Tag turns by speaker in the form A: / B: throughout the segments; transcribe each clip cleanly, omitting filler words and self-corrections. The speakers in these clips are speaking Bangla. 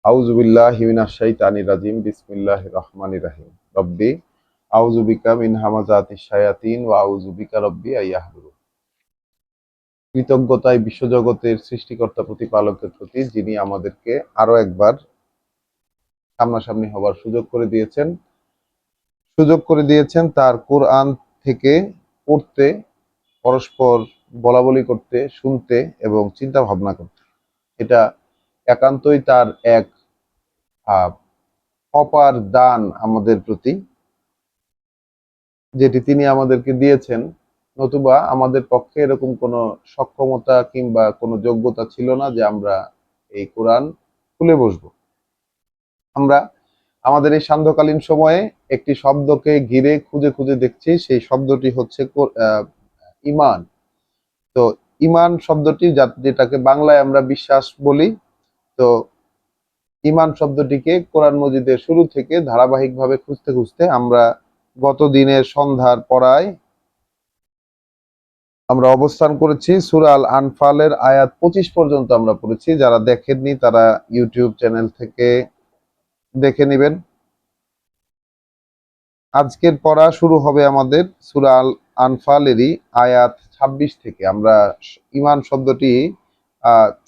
A: আউযু বিল্লাহি মিনাশ শাইতানির রাজিম বিসমিল্লাহির রহমানির রহিম রব্বি আউযু বিকা মিন হামাযাতিশ শায়াতিন ওয়া আউযু বিকা রব্বি আইয়াহদুরুন। কৃতজ্ঞতায় বিশ্বজগতের সৃষ্টিকর্তা প্রতিপালকের প্রতি, যিনি আমাদেরকে আরো একবার সামনাসামনি হবার সুযোগ করে দিয়েছেন তার কোরআন থেকে পড়তে, পরস্পর বলাবলি করতে, শুনতে এবং চিন্তা ভাবনা করতে। এটা একান্তই তার এক আহ, অপার দান আমাদের প্রতি, যেটি তিনি আমাদেরকে দিয়েছেন। নতুবা আমাদের পক্ষে এরকম কোনো সক্ষমতা কিংবা কোনো যোগ্যতা ছিল না যে আমরা এই কোরআন খুলে বসবো। আমরা আমাদের এই সান্ধ্যকালীন সময়ে একটি শব্দকে ঘিরে খুঁজে খুঁজে দেখছি, সেই শব্দটি হচ্ছে ইমান। তো ইমান শব্দটি যেটাকে বাংলায় আমরা বিশ্বাস বলি, তো ইমান শব্দটিকে কোরআন মজিদের শুরু থেকে ধারাবাহিকভাবে খুঁজতে খুঁজতে আমরা গত দিনের সন্ধ্যার পড়ায় আমরা অবস্থান করেছি সূরা আল আনফালের আয়াত 25 পর্যন্ত আমরা পড়েছি। যারা দেখেননি তারা ইউটিউব চ্যানেল থেকে দেখে নেবেন। আজকের পড়া শুরু হবে আমাদের সূরা আল আনফালেরই আয়াত 26 থেকে। আমরা ইমান শব্দটি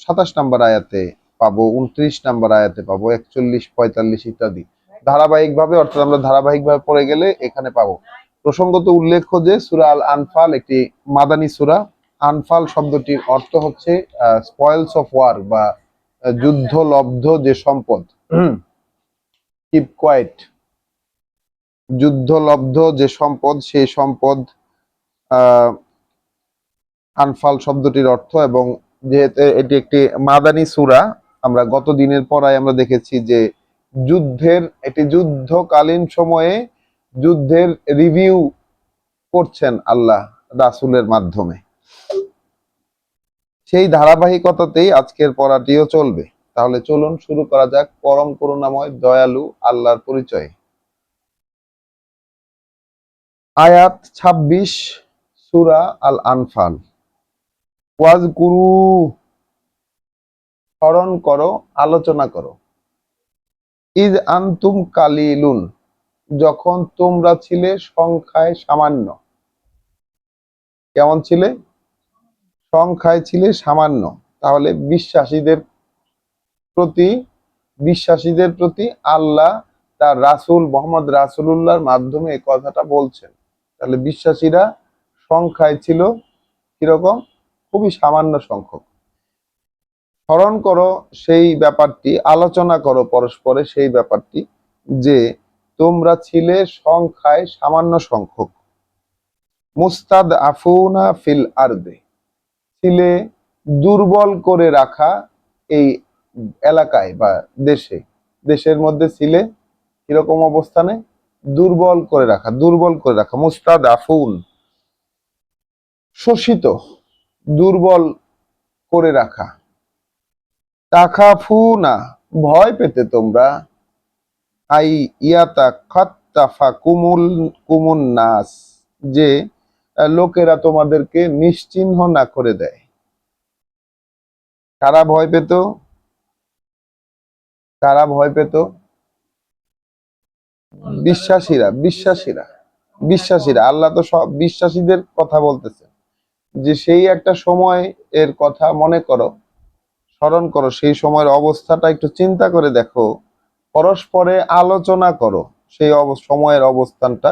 A: 27 নম্বর আয়াতে পাবো, 29 নম্বর আয়াতে পাবো, 41, 45 ইত্যাদি ধারাবাহিকভাবে, অর্থাৎ আমরা ধারাবাহিকভাবে পড়ে গেলে এখানে পাবো। প্রসঙ্গত উল্লেখ্য যে সূরা আল আনফাল একটি মাদানী সূরা। আনফাল শব্দটির অর্থ হচ্ছে স্পয়েলস অফ ওয়ার, বা যুদ্ধলব্ধ যে সম্পদ। কিপ কোয়েট, যুদ্ধলব্ধ যে সম্পদ, সেই সম্পদ আনফাল শব্দটির অর্থ। এবং যেহেতু এটি একটি মাদানী সূরা, আমরা গত দিনের পড়ায় আমরা দেখেছি যে এটি যুদ্ধকালীন সময়ে যুদ্ধের রিভিউ করছেন আল্লাহ রাসূলের মাধ্যমে। সেই ধারাবাহিকতাতেই আজকের পড়াটিও চলবে। তাহলে চলুন শুরু করা যাক পরম করুণাময় দয়ালু আল্লাহর পরিচয়ে। আয়াত 26, সূরা আল আনফাল। ওয়াজকুরু, স্মরণ করো, আলোচনা করো। ইজ আনতুম কালিলুন, যখন তোমরা ছিলে সংখ্যায় সামান্য। কেমন ছিলে? সংখ্যায় ছিলে সামান্য। তাহলে বিশ্বাসীদের প্রতি আল্লাহ তার রাসূল মুহাম্মদ রাসূলুল্লাহর মাধ্যমে এই কথাটা বলছেন। তাহলে বিশ্বাসীরা সংখ্যায় ছিল কিরকম? খুবই সামান্য সংখ্যক। স্মরণ করো সেই ব্যাপারটি, আলোচনা করো পরস্পরে সেই ব্যাপারটি, যে তোমরা ছিলে সংখ্যায় সামান্য সংখ্যক। মুস্তাদ আফুনা ফিল আরদে, ছিলে দুর্বল করে রাখা এই এলাকায় বা দেশের মধ্যে ছিলে কিরকম অবস্থানে? দুর্বল করে রাখা। মুস্তাদ আফুন, শোষিত, দুর্বল করে রাখা। তাখাফুনা, ভয় পেতে তোমরা। আই ইয়াতা খাত্তাফা কুমুন নাস, যে লোকেরা তোমাদেরকে নিশ্চিহ্ন না করে দেয়। কারা ভয় পেত? বিশ্বাসীরা। আল্লাহ তো সব বিশ্বাসীদের কথা বলতেছে, যে সেই একটা সময় এর কথা মনে করো, স্মরণ করো, সেই সময়ের অবস্থাটা একটু চিন্তা করে দেখো, পরস্পরে আলোচনা করো সেই সময়ের অবস্থানটা,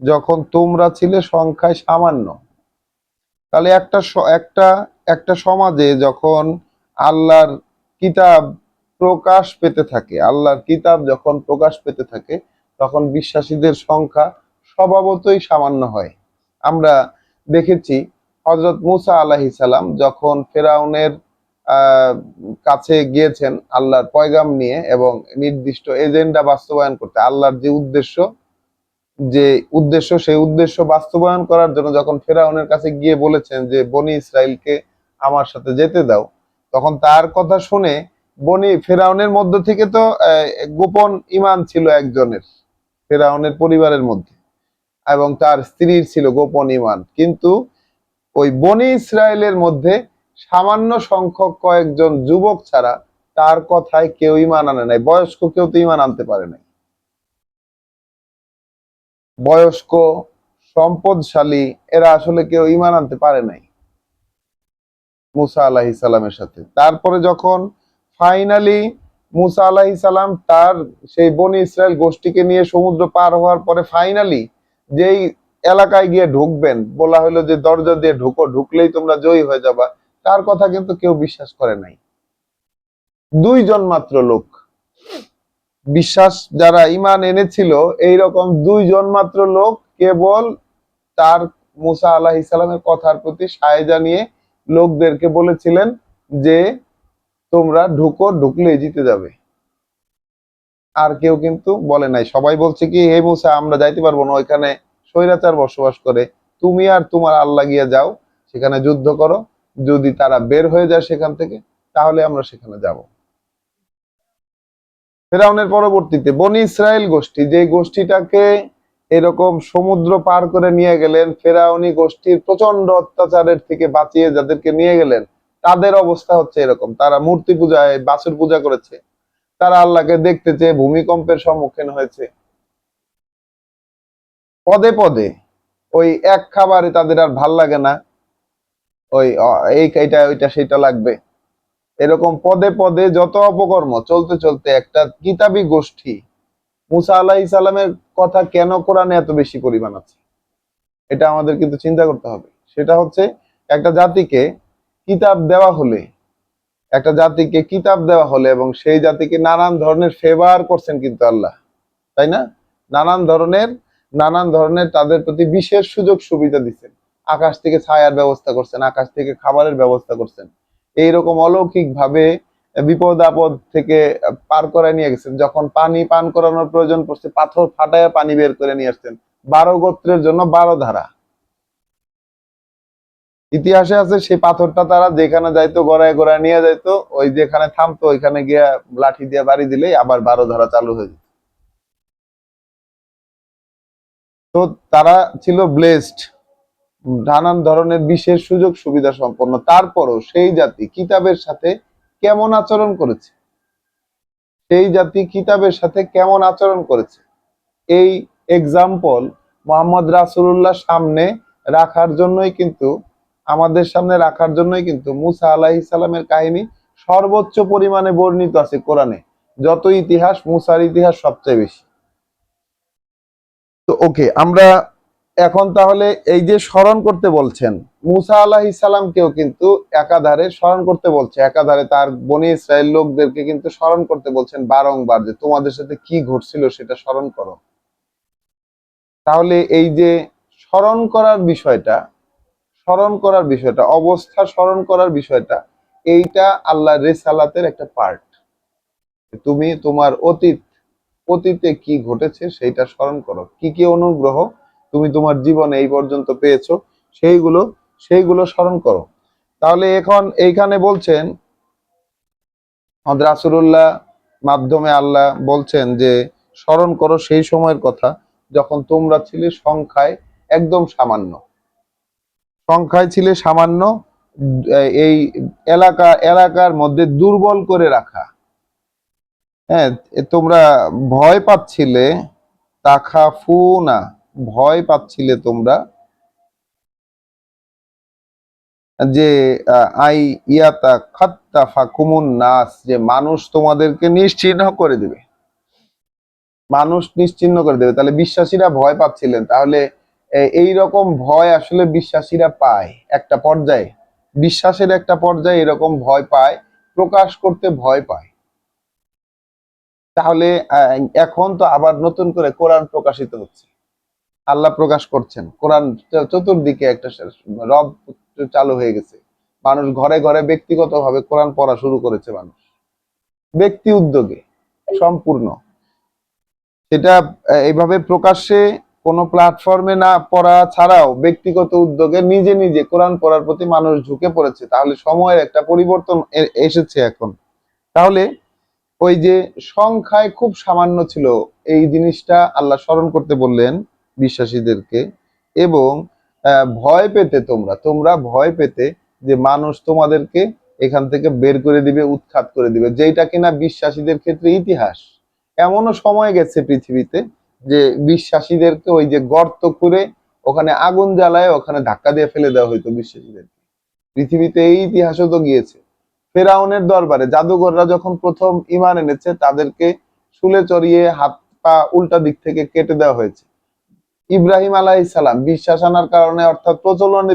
A: যখন তোমরা ছিলে সংখ্যায় সামান্য। তাহলে একটা সমাজে যখন আল্লাহর কিতাব যখন প্রকাশ পেতে থাকে, তখন বিশ্বাসীদের সংখ্যা স্বভাবতই সামান্য হয়। আমরা দেখেছি হযরত মূসা আলাইহিস সালাম যখন ফেরাউনের কাছে গিয়েছেন আল্লাহর পয়গাম নিয়ে এবং নির্দিষ্ট এজেন্ডা বাস্তবায়ন করতে, আল্লাহর সেই উদ্দেশ্য বাস্তবায়ন করার জন্য যখন ফেরাউনের কাছে গিয়ে বলেছেন যে বনি ইসরাইলকে আমার সাথে যেতে দাও, তখন তার কথা শুনে ফেরাউনের মধ্য থেকে তো গোপন ঈমান ছিল একজনের, ফেরাউনের পরিবারের মধ্যে, এবং তার স্ত্রীর ছিল গোপন ঈমান, কিন্তু ওই বনি ইসরায়েলের মধ্যে সামান্য সংখ্যক কয়েকজন যুবক ছাড়া তার কথায় কেউ ঈমান আনে নাই। বয়স্ক কেউ তো ঈমান আনতে পারে নাই। বয়স্ক, সম্পদশালী এরা আসলে কেউ ঈমান আনতে পারে নাই মুসা আলাইহিস সালামের সাথে। তারপরে যখন ফাইনালি মুসা আলাইহিস সালাম তার সেই বনি ইসরায়েল গোষ্ঠীকে নিয়ে সমুদ্র পার হওয়ার পরে ফাইনালি যেই এলাকায় গিয়ে ঢুকবেন, বলা হলো যে দরজা দিয়ে ঢুকো, ঢুকলেই তোমরা জয়ী হয়ে যাবা, তার কথা কিন্তু কেউ বিশ্বাস করে নাই। 2 জন মাত্র লোক বিশ্বাস, যারা ঈমান এনেছিল এইরকম 2 জন মাত্র লোক কেবল তার মুসা আলাইহিস সালামের কথার প্রতি সায় জানিয়ে লোকদেরকে বলেছিলেন যে তোমরা ঢুকো, ঢুকলেই জিতে যাবে। আর কেউ কিন্তু বলে নাই। সবাই বলছে কি, হে মুসা আমরা যাইতে পারবো না, ওইখানে স্বৈরাচার বসবাস করে, তুমি আর তোমার আল্লাহ গিয়ে যাও, সেখানে যুদ্ধ করো, যদি তারা বের হয়ে যায় সেখান থেকে তাহলে আমরা সেখানে যাব। ফেরাউনের পরবর্তীতে বনি ইসরায়েল গোষ্ঠী, যে গোষ্ঠীটাকে এরকম সমুদ্র পার করে নিয়ে গেলেন, ফেরাউনি গোষ্ঠীর প্রচন্ড অত্যাচারের থেকে বাঁচিয়ে যাদেরকে নিয়ে গেলেন, তাদের অবস্থা হচ্ছে এরকম। তারা মূর্তি পূজায়, বাছুর পূজা করেছে, তারা আল্লাহকে দেখতে চেয়ে ভূমিকম্পের সম্মুখীন হয়েছে। পদে পদে ওই এক খাবারে তাদের আর ভাল লাগে না, ওই এইটা ওইটা সেটা লাগবে, এরকম পদে পদে যত অপকর্ম চলতে চলতে একটা কিতাবী গোষ্ঠী মুসা আলাইহিস সালামের কথা কেন কোরআনে এত বেশি পরিমাণ আছে, এটা আমাদের কিন্তু চিন্তা করতে হবে। সেটা হচ্ছে একটা জাতিকে কিতাব দেওয়া হলে, একটা জাতিকে কিতাব দেওয়া হলে এবং সেই জাতিকে নানান ধরনের ফেভার করছেন কিন্তু আল্লাহ, তাই না? নানান ধরনের তাদের প্রতি বিশেষ সুযোগ সুবিধা দিচ্ছেন। আকাশ থেকে ছায়ার ব্যবস্থা করছেন, আকাশ থেকে খাবারের ব্যবস্থা করছেন, এইরকম অলৌকিক ভাবে বিপদ আপদ থেকে পার করে নিয়ে গেছেন। যখন পানি পান করানোর প্রয়োজন পড়ছে, পাথর ফাটাইয়া পানি বের করে নিয়ে আসছেন। 12 গোত্রের জন্য 12 ধারা। ইতিহাসে আছে সেই পাথরটা তারা যেখানে যাইতো গড়ায় গড়ায় নিয়ে যাইতো, ওই যেখানে থামতো ওইখানে গিয়া লাঠি দিয়ে বাড়ি দিলেই আবার 12 ধারা চালু হয়ে যেত। তো তারা ছিল ব্লেসড, নানান ধরনের বিশেষ সুযোগ সুবিধা সম্পন্ন। তারপরও সেই জাতি কিতাবের সাথে কেমন আচরণ করেছে, সেই জাতি কিতাবের সাথে কেমন আচরণ করেছে, এই এক্সাম্পল মোহাম্মদ রাসূলুল্লাহ সামনে রাখার জন্যই কিন্তু, আমাদের সামনে রাখার জন্যই কিন্তু মুসা আলাইহিস সালামের কাহিনী সর্বোচ্চ পরিমাণে বর্ণিত আছে কোরআনে। যত ইতিহাস, মুসার ইতিহাস সবচেয়ে বেশি। তো ওকে, আমরা এখন তাহলে এই যে স্মরণ করতে বলছেন, মুসা আলাইহিস সালামকেও কিন্তু একাধারে স্মরণ করতে বলছে, একাধারে তার বনি ইসরায়েল লোকদেরকে কিন্তু স্মরণ করতে বলছেন বারংবার, যে তোমাদের সাথে কি ঘটছিল সেটা স্মরণ করো। তাহলে এই যে স্মরণ করার বিষয়টা, অবস্থা স্মরণ করার বিষয়টা, এইটা আল্লাহর রিসালাতের একটা পার্ট। তুমি তোমার অতীতে কি ঘটেছে সেইটা স্মরণ করো, কি কি অনুগ্রহ তুমি তোমার জীবনে এই পর্যন্ত পেয়েছো, সেইগুলো স্মরণ করো। তাহলে এখন এইখানে বলছেন রাসূলুল্লাহ মাধ্যমে আল্লাহ বলছেন যে স্মরণ করো সেই সময়ের কথা যখন তোমরা ছিলে সংখ্যায় একদম সামান্য, সামান্য, এই এলাকার মধ্যে দুর্বল করে রাখা। হ্যাঁ, তোমরা ভয় পাচ্ছিলে, তাখাফুনা, ভয় পাচ্ছিলে তোমরা, যে আই ইয়াতা খাত্তাফাকুমুন নাস, যে মানুষ তোমাদেরকে নিশ্চিহ্ন করে দেবে, মানুষ নিশ্চিহ্ন করে দেবে। তাহলে বিশ্বাসীরা ভয় পাচ্ছিলেন। তাহলে এই রকম ভয় আসলে বিশ্বাসীরা পায় একটা পর্যায়ে, বিশ্বাসের একটা পর্যায়ে এরকম ভয় পায়, প্রকাশ করতে ভয় পায়। তাহলে এখন তো আবার নতুন করে কোরআন প্রকাশিত হচ্ছে, আল্লাহ প্রকাশ করছেন কোরআন, চতুর্দিকে একটা রব চালু হয়ে গেছে। মানুষ ঘরে ঘরে ব্যক্তিগতভাবে কোরআন পড়া শুরু করেছে, মানুষ ব্যক্তি উদ্যোগে সম্পূর্ণ। সেটা এইভাবে প্রকাশ্যে কোনো প্ল্যাটফর্মে না পড়া ছাড়াও ব্যক্তিগত উদ্যোগে নিজে নিজে কোরআন পড়ার প্রতি মানুষ ঝুঁকে পড়েছে। তাহলে সময়ের একটা পরিবর্তন এসেছে এখন। তাহলে ওই যে সংখ্যায় খুব সামান্য ছিল, এই জিনিসটা আল্লাহ স্মরণ করতে বললেন বিশ্বাসীদেরকে। এবং ভয় পেতে, তোমরা ভয় পেতে যে মানুষ তোমাদেরকে এখান থেকে বের করে দিবে, উৎখাত করে দিবে, যেটা কিনা বিশ্বাসীদের ক্ষেত্রে ইতিহাস। এমনও সময় গেছে পৃথিবীতে যে বিশ্বাসীদেরকে ওই যে গর্ত করে ওখানে আগুন জ্বালায় ওখানে ধাক্কা দিয়ে ফেলে দেওয়া হইতো বিশ্বাসীদের। পৃথিবীতে এই ইতিহাসও তো গিয়েছে। ফেরাউনের দরবারে জাদুঘররা যখন প্রথম ঈমান এনেছে তাদেরকে শুলে চড়িয়ে হাত পা উল্টা দিক থেকে কেটে দেওয়া হয়েছে। ইব্রাহিম আলাইহিস সালাম বিশ্বাস আনার কারণে, অর্থাৎ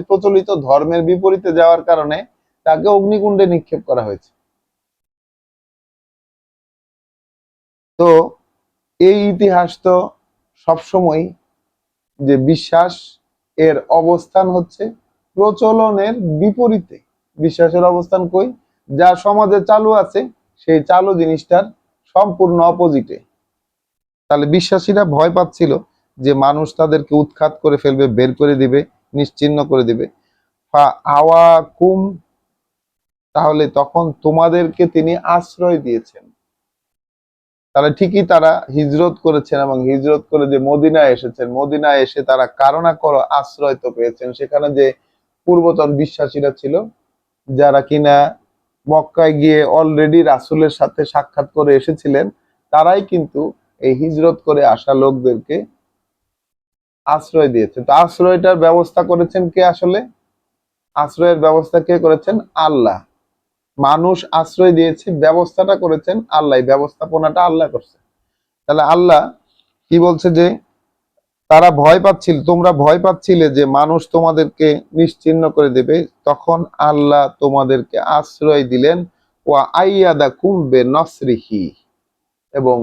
A: প্রচলিত ধর্মের বিপরীতে যাওয়ার কারণে তাকে অগ্নিকুণ্ডে নিক্ষেপ করা হয়েছে। তো এই ইতিহাস তো সবসময় যে বিশ্বাস এর অবস্থান হচ্ছে প্রচলনের বিপরীতে। বিশ্বাসের অবস্থান কই? যা সমাজে চালু আছে সেই চালু জিনিসটার সম্পূর্ণ অপোজিটে। তাহলে বিশ্বাসীরা ভয় পাচ্ছিল যে মানুষ তাদেরকে উৎখাত করে ফেলবে, বের করে দিবে, নিশ্চিহ্ন করে দিবে। আওয়াকুম, তাহলে তখন তোমাদেরকে তিনি আশ্রয় দিয়েছেন। তাহলে ঠিকই তারা হিজরত করেছেন এবং হিজরত করে যে মদিনায় এসেছেন, মদিনায় এসে তারা কারো না কারো আশ্রয় তো পেয়েছেন। সেখানে যে পূর্বতন বিশ্বাসীরা ছিল, যারা কিনা মক্কায় গিয়ে অলরেডি রাসূলের সাথে সাক্ষাৎ করে এসেছিলেন, তারাই কিন্তু এই হিজরত করে আসা লোকদেরকে আশ্রয় দিয়েছে। তো আশ্রয়টার ব্যবস্থা করেছেন কে? আসলে আশ্রয়ের ব্যবস্থা কে করেছেন? আল্লাহ। মানুষ আশ্রয় দিয়েছে, ব্যবস্থাটা করেছেন আল্লাহ, ব্যবস্থাপনাটা আল্লাহ করছে। তাহলে আল্লাহ কি বলছে? যে তারা ভয় পাচ্ছিল, তোমরা ভয় পাচ্ছিলে যে মানুষ তোমাদেরকে নিশ্চিহ্ন করে দেবে, তখন আল্লাহ তোমাদেরকে আশ্রয় দিলেন। ওয়া আইয়াদাকুম বিনসরিহি, এবং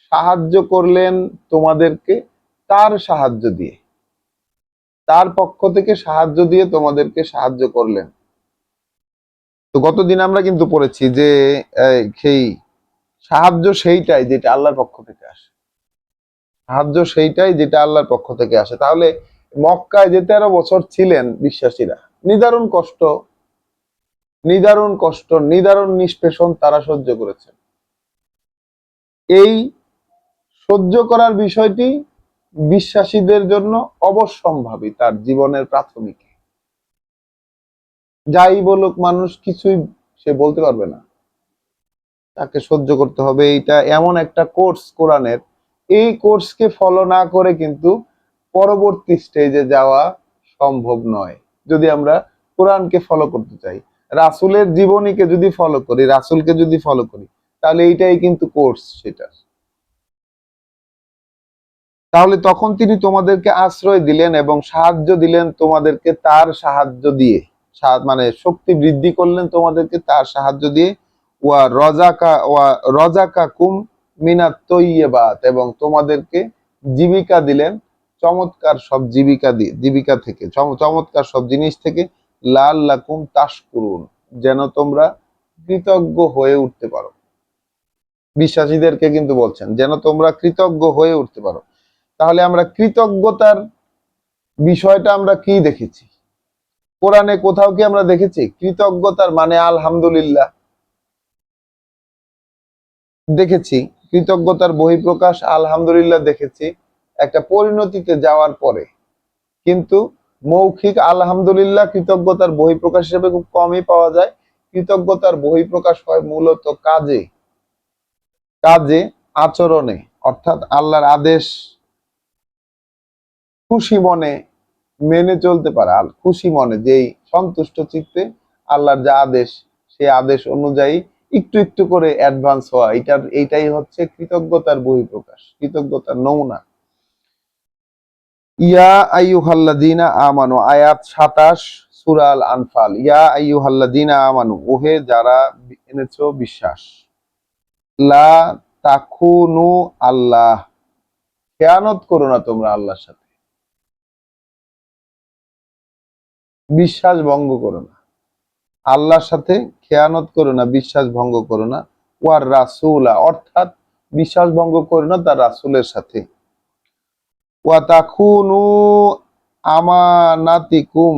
A: সাহায্য করলেন তোমাদেরকে তার সাহায্য দিয়ে, তার পক্ষ থেকে সাহায্য দিয়ে তোমাদেরকে সাহায্য করলেন। তো গতদিন আমরা কিন্তু পড়েছি যে সেই সাহায্য সেইটাই যেটা আল্লাহর পক্ষ থেকে আসে, সাহায্য সেইটাই যেটা আল্লাহর পক্ষ থেকে আসে। তাহলে মক্কায় যে 13 বছর ছিলেন বিশ্বাসীরা, নিদারুণ কষ্ট, নিদারুণ কষ্ট, নিদারুণ নিষ্পেষণ তারা সহ্য করেছেন। এই সহ্য করার বিষয়টি বিশ্বাসীদের জন্য অবশ্যম্ভাবী, তার জীবনের প্রাথমিক। যাই বলুক মানুষ, কিছুই সে বলতে পারবে না, তাকে সহ্য করতে হবে। এইটা এমন একটা কোর্স কোরআনের, এই কোর্সকে ফলো না করে কিন্তু পরবর্তী স্টেজে যাওয়া সম্ভব নয়। যদি আমরা কোরআনকে ফলো করতে চাই, রাসূলের জীবনীকে যদি ফলো করি, রাসূলকে যদি ফলো করি, তাহলে এইটাই কিন্তু কোর্স সেটা। তাহলে তখন তিনি তোমাদেরকে আশ্রয় দিলেন এবং সাহায্য দিলেন তোমাদেরকে তার সাহায্য দিয়ে, মানে শক্তি বৃদ্ধি করলেন তোমাদেরকে তার সাহায্য দিয়ে। ওয়া রাযাকাকুম মিনাত তাইয়্যিবাত, এবং তোমাদেরকে জীবিকা দিলেন চমৎকার সব জীবিকা থেকে, চমৎকার সব জিনিস থেকে। লাআল্লাকুম তাশকুরুন, যেন তোমরা কৃতজ্ঞ হয়ে উঠতে পারো। বিশ্বাসীদেরকে কিন্তু বলছেন যেন তোমরা কৃতজ্ঞ হয়ে উঠতে পারো। তাহলে আমরা কৃতজ্ঞতার বিষয়টা আমরা কি দেখেছি? কোরআনে কোথাও কি আমরা দেখেছি কৃতজ্ঞতার মানে আলহামদুলিল্লাহ? দেখেছি। কৃতজ্ঞতার বহিঃপ্রকাশ আলহামদুলিল্লাহ দেখেছি একটা পরিণতিতে যাওয়ার পরে, কিন্তু মৌখিক আলহামদুলিল্লাহ কৃতজ্ঞতার বহিঃপ্রকাশ হিসেবে খুব কমই পাওয়া যায়। কৃতজ্ঞতার বহিঃপ্রকাশ হয় মূলত কাজে, কাজে, আচরণে, অর্থাৎ আল্লাহর আদেশ খুশি মনে মেনে চলতে পারা, খুশি মনে, যেই সন্তুষ্ট চিত্তে আল্লাহর যা আদেশ সেই আদেশ অনুযায়ী একটু একটু করে অ্যাডভান্স হওয়া, এইটাই হচ্ছে কৃতজ্ঞতার বহিঃপ্রকাশ, কৃতজ্ঞতার নমুনা। ইয়া আইয়ুহাল্লাযীনা আমানু, আয়াত 27 সূরা আল আনফাল। ইয়া আইয়ুহাল্লাযীনা আমানু, ওহে যারা এনেছো বিশ্বাস, লা তাখুনু আল্লাহ, খেয়ানত করো না তোমরা আল্লাহর সাথে, বিশ্বাস ভঙ্গ করো না, আল্লাহর সাথে খেয়ানত করো না, বিশ্বাস ভঙ্গ করো না। ওয়ার রাসূলা, অর্থাৎ বিশ্বাস ভঙ্গ করো না তার রাসূলের সাথে। ওয়া তাখুনু আমানাতিকুম,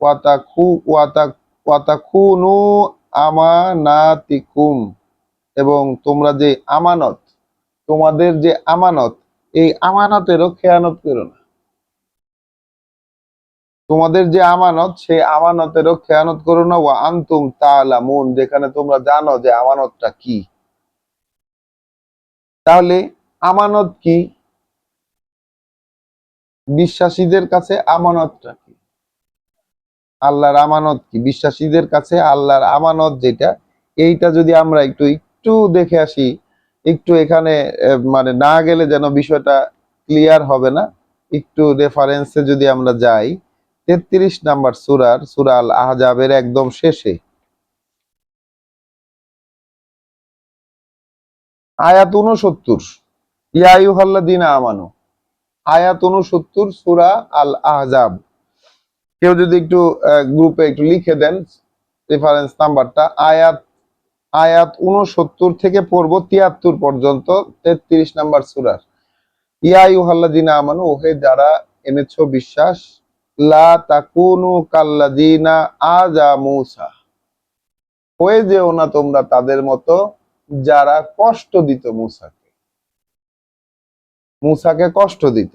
A: ওয়া তাখুনু আমানাতিকুম, এবং তোমরা যে আমানত, তোমাদের যে আমানত, এই আমানতেরও খেয়ানত করো না। তোমাদের যে আমানত, সেই আমানতেরও খেয়ানত করো না, ওয়া আনতুম তাআলামুন, যেখানে তোমরা জানো যে আমানতটা কি। তাহলে আমানত কি? বিশ্বাসীদের কাছে আমানতটা কি? আল্লাহর আমানত কি? বিশ্বাসীদের কাছে আল্লাহর আমানত যেটা, এইটা যদি আমরা একটু একটু দেখে আসি, একটু এখানে মানে না গেলে যেন বিষয়টা ক্লিয়ার হবে না। একটু রেফারেন্সে যদি আমরা যাই, 33 নাম্বার সূরা আল আহজাবের একদম শেষে আয়াত 69, ইয়া আইয়ুহাল্লাযীনা আমানু, আয়াত 69 সূরা আল আহজাব। কেউ যদি একটু গ্রুপে একটু লিখে দেন রেফারেন্স নাম্বারটা, আয়াত আয়াত 69 থেকে পড়ব 73 পর্যন্ত, 33 নাম্বার সূরার। ইয়া আইয়ুহাল্লাযীনা আমানু, ওহে যারা এনেছো বিশ্বাস, লা তাকুনু কাল্লাযীনা আযা মূসা, হয়ে যেও না তোমরা তাদের মতো যারা কষ্ট দিত মূসাকে, মূসাকে কষ্ট দিত।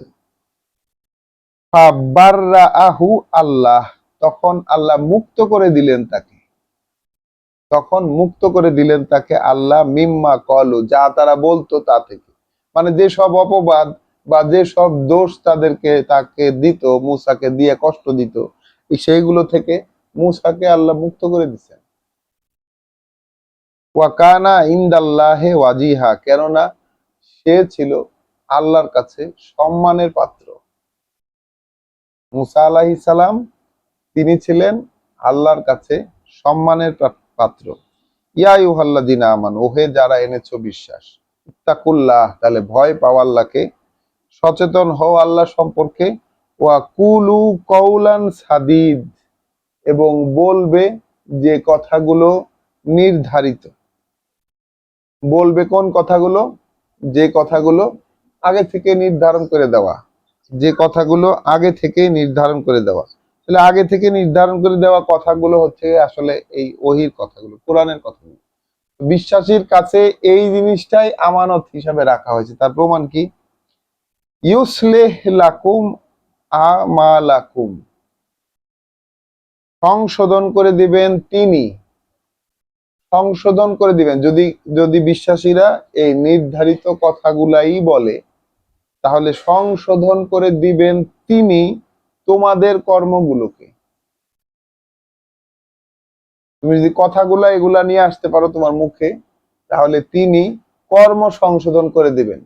A: ফাবাররাআহু আল্লাহ, তখন আল্লাহ মুক্ত করে দিলেন তাকে, তখন মুক্ত করে দিলেন তাকে আল্লাহ, মিম্মা কলু, যা তারা বলতো তা থেকে। মানে যে সব অপবাদ বা যে সব দোষ তাকে দিত, মূসাকে দিয়ে কষ্ট দিত, সেইগুলো থেকে মূসাকে আল্লাহ মুক্ত করে দিচ্ছেন। ওয়াকানা ইনদাল্লাহে ওয়াজিহা, কেননা সে ছিল আল্লাহর কাছে সম্মানের পাত্র। মূসা আলাইহিস সালাম, তিনি ছিলেন আল্লাহর কাছে সম্মানের পাত্র। ইয়া আইয়ুহাল্লাযীনা আমানু, ওহে যারা এনেছো বিশ্বাস, ইত্তাকুল্লাহ, তাহলে ভয় পাও আল্লাহকে, সচেতন হও আল্লাহ সম্পর্কে, ওয়া কুলু কওলান সাদীদ, এবং বলবে যে কথাগুলো নির্ধারিত। বলবে কোন কথাগুলো? যে কথাগুলো আগে থেকে নির্ধারণ করে দেওয়া, যে কথাগুলো আগে থেকে নির্ধারণ করে দেওয়া। তাহলে আগে থেকে নির্ধারণ করে দেওয়া কথাগুলো হচ্ছে আসলে এই ওহীর কথাগুলো, কোরআনের কথাগুলো। বিশ্বাসীর কাছে এই জিনিসটাই আমানত হিসাবে রাখা হয়েছে। তার প্রমাণ কি? ইউসলিহ লাকুম আমালাকুম, সংশোধন করে দিবেন তিনি, সংশোধন করে দিবেন। যদি যদি বিশ্বাসীরা এই নির্ধারিত কথাগুলাই বলে, তাহলে সংশোধন করে দিবেন তিনি তোমাদের কর্মগুলোকে। তুমি যদি কথাগুলা এগুলা নিয়ে আসতে পারো তোমার মুখে, তাহলে তিনি কর্ম সংশোধন করে দিবেন।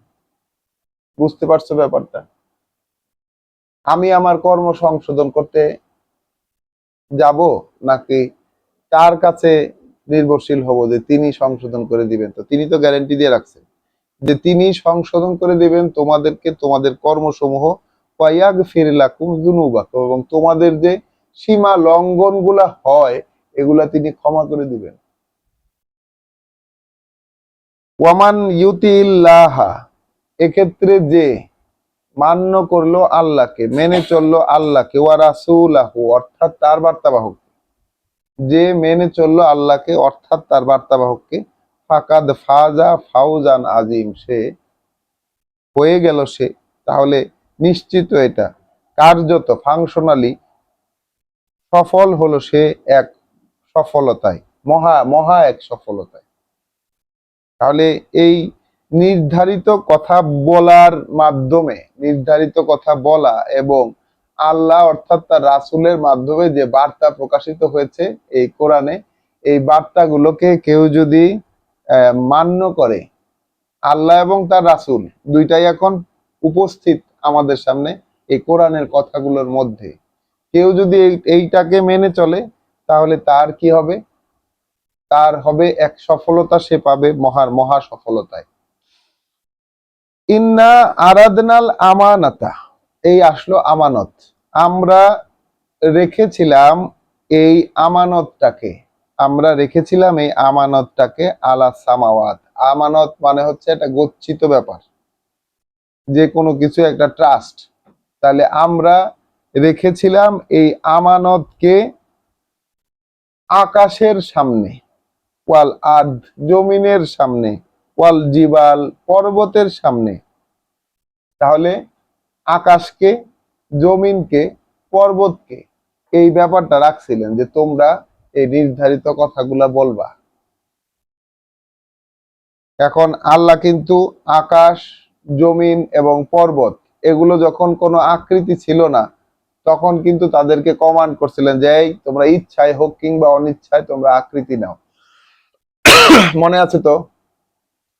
A: বুঝতে পারছো ব্যাপারটা? আমি আমার কর্ম সংশোধন করতে যাব, নাকি তার কাছে নির্ভরশীল হব যে তিনি সংশোধন করে দিবেন? তো তিনি তো গ্যারান্টি দিয়ে রাখছেন যে তিনি সংশোধন করে দিবেন তোমাদেরকে, তোমাদের কর্মসমূহ, ওয়ায়াগফির লাকুম যুনুবাকুম, এবং তোমাদের যে সীমা লঙ্ঘন গুলা হয় এগুলা তিনি ক্ষমা করে দিবেন। ওয়ামান ইউতিল্লাহা, এক্ষেত্রে যে মান্য করলো আল্লাহকে, মেনে চললো আল্লাহকে, ওয়া রাসূলাহু, অর্থাৎ তার বার্তাবাহক, যে মেনে চললো আল্লাহকে অর্থাৎ তার বার্তাবাহককে, ফাকাদ ফাজা ফাউজান আজিম, সে হয়ে গেল সে, তাহলে নিশ্চিত এটা কার্যত ফাংশনালি সফল হলো সে এক সফলতায়, মহা মহা এক সফলতায়। তাহলে এই নির্ধারিত কথা বলার মাধ্যমে, নির্ধারিত কথা বলা এবং আল্লাহ অর্থাৎ তার রাসূলের মাধ্যমে যে বার্তা প্রকাশিত হয়েছে এই কোরআনে, এই বার্তাগুলোকে কেউ যদি মান্য করে, আল্লাহ এবং তার রাসূল দুইটাই এখন উপস্থিত আমাদের সামনে এই কোরআনের কথাগুলোর মধ্যে, কেউ যদি এইটাকে মেনে চলে, তাহলে তার কি হবে? তার হবে এক সফলতা, সে পাবে মহা সফলতায়। ইন্না আরাদনাল আমানাতা, এই আসলো আমানত। আমরা রেখেছিলাম এই আমানতটাকে, আমরা রেখেছিলাম এই আমানতটাকে আলা সামাওয়াত। আমানত মানে হচ্ছে একটা গচ্ছিত ব্যাপার, যে কোনো কিছু একটা ট্রাস্ট। তাহলে আমরা রেখেছিলাম এই আমানতকে আকাশের সামনে, ওয়াল আদ, জমিনের সামনে, ওয়াল জিবাল, পর্বতের সামনে। তাহলে আকাশকে, জমিনকে, পর্বতকে এই ব্যাপারটা রাখছিলেন যে তোমরা এই নির্ধারিত কথাগুলা বলবা। এখন আল্লাহ কিন্তু আকাশ, জমিন এবং পর্বত এগুলো যখন কোনো আকৃতি ছিল না, তখন কিন্তু তাদেরকে কমান্ড করছিলেন যে এই তোমরা ইচ্ছায় হোক কিংবা অনিচ্ছায় তোমরা আকৃতি নাও। মনে আছে তো?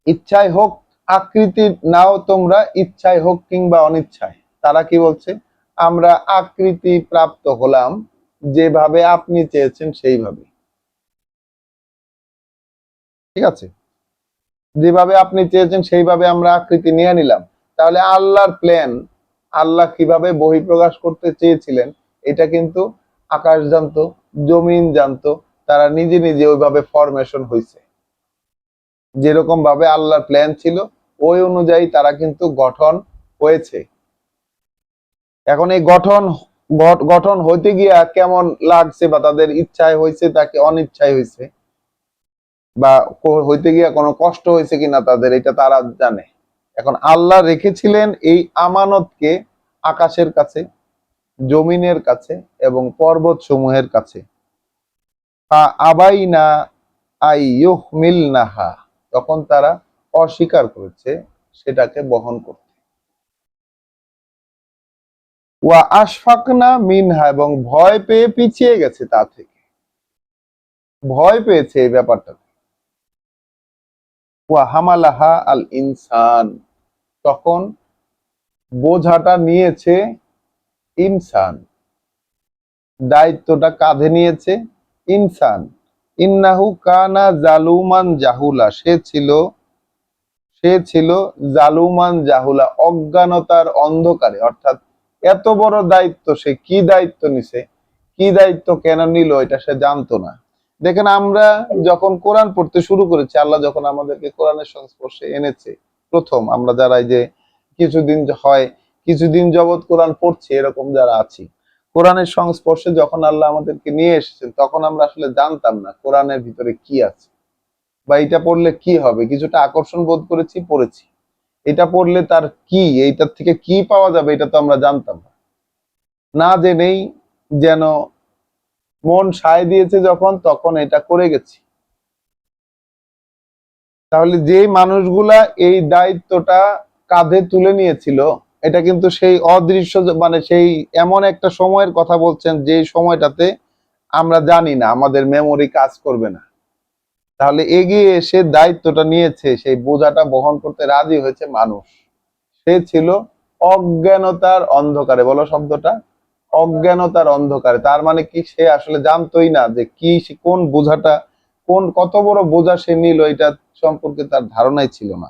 A: ইচ্ছায় হোক আকৃতি নাও তোমরা, ইচ্ছায় হোক কিংবা অনিচ্ছায়। তারা কি বলছে? আমরা আকৃতি প্রাপ্ত হলাম, যেভাবে আপনি চেয়েছেন সেইভাবে। ঠিক আছে, যেভাবে আপনি চেয়েছেন সেইভাবে আমরা আকৃতি নিয়ে নিলাম। তাহলে আল্লাহর প্ল্যান, আল্লাহ কিভাবে বহিঃপ্রকাশ করতে চেয়েছিলেন এটা কিন্তু আকাশ জানতো, জমিন জানতো, তারা নিজে নিজে ওইভাবে ফরমেশন হয়েছে। যেরকম ভাবে আল্লাহর প্ল্যান ছিল ওই অনুযায়ী তারা কিন্তু গঠন হয়েছে। এখন এই গঠন হইতে গিয়া কেমন লাগছে বা তাদের ইচ্ছায় হয়েছে তাকে অনিচ্ছায় হয়েছে, বা হইতে গিয়া কোনো কষ্ট হয়েছে কিনা তাদের, এটা তারা জানে। এখন আল্লাহ রেখেছিলেন এই আমানতকে আকাশের কাছে, জমিনের কাছে এবং পর্বত সমূহের কাছে। আবাইনা আইয়ুহমিলনাহা, তখন তারা অস্বীকার করেছে সেটাকে বহন করতে। ওয়া আশফাকনা মিনহা, এবং ভয় পেয়ে পিছিয়ে গেছে তা থেকে, ভয় পেয়েছে এই ব্যাপারটা। ওয়া হামালাহা আল ইনসান, তখন বোঝাটা নিয়েছে ইনসান, দায়িত্বটা কাঁধে নিয়েছে ইনসান। ইন্নাহু কানা জালুমান জাহুলা, সে ছিল জালুমান জাহুলা, অজ্ঞানতার অন্ধকারে। অর্থাৎ এত বড় দায়িত্ব সে কি দায়িত্ব নিছে, কি দায়িত্ব কেন নিল এটা সে জানতো না। দেখেন, আমরা যখন কোরআন পড়তে শুরু করেছি, আল্লাহ যখন আমাদেরকে কোরআনের সংস্পর্শে এনেছে, প্রথম আমরা যারা এই যে কিছুদিন যাবৎ কোরআন পড়ছি এরকম যারা আছি, কোরআনের সংস্পর্শে যখন আল্লাহ আমাদেরকে নিয়ে এসেছেন, তখন আমরা আসলে জানতাম না কোরআনের ভিতরে কি আছে বা এটা পড়লে কি হবে। কিছুটা আকর্ষণ বোধ করেছি, পড়েছি। এটা পড়লে তার কি, এইটার থেকে কি পাওয়া যাবে এটা তো আমরা জানতাম না। না জেনেই যেন মন সায় দিয়েছে যখন, তখন এটা করে গেছি। তাহলে যে মানুষগুলা এই দায়িত্বটা কাঁধে তুলে নিয়েছিল, এটা কিন্তু সেই অদৃশ্য, মানে সেই এমন একটা সময়ের কথা বলছেন যে সময়টাতে আমরা জানি না, আমাদের মেমোরি কাজ করবে না। তাহলে এগিয়ে এসে দায়িত্বটা নিয়েছে, সেই বোঝাটা বহন করতে রাজি হয়েছে মানুষ। সে ছিল অজ্ঞানতার অন্ধকারে। বলো শব্দটা, অজ্ঞানতার অন্ধকারে। তার মানে কি, সে আসলে জানতোই না যে কি, কোন বোঝাটা, কত বড় বোঝা সে নিল, এটা সম্পর্কে তার ধারণাই ছিল না।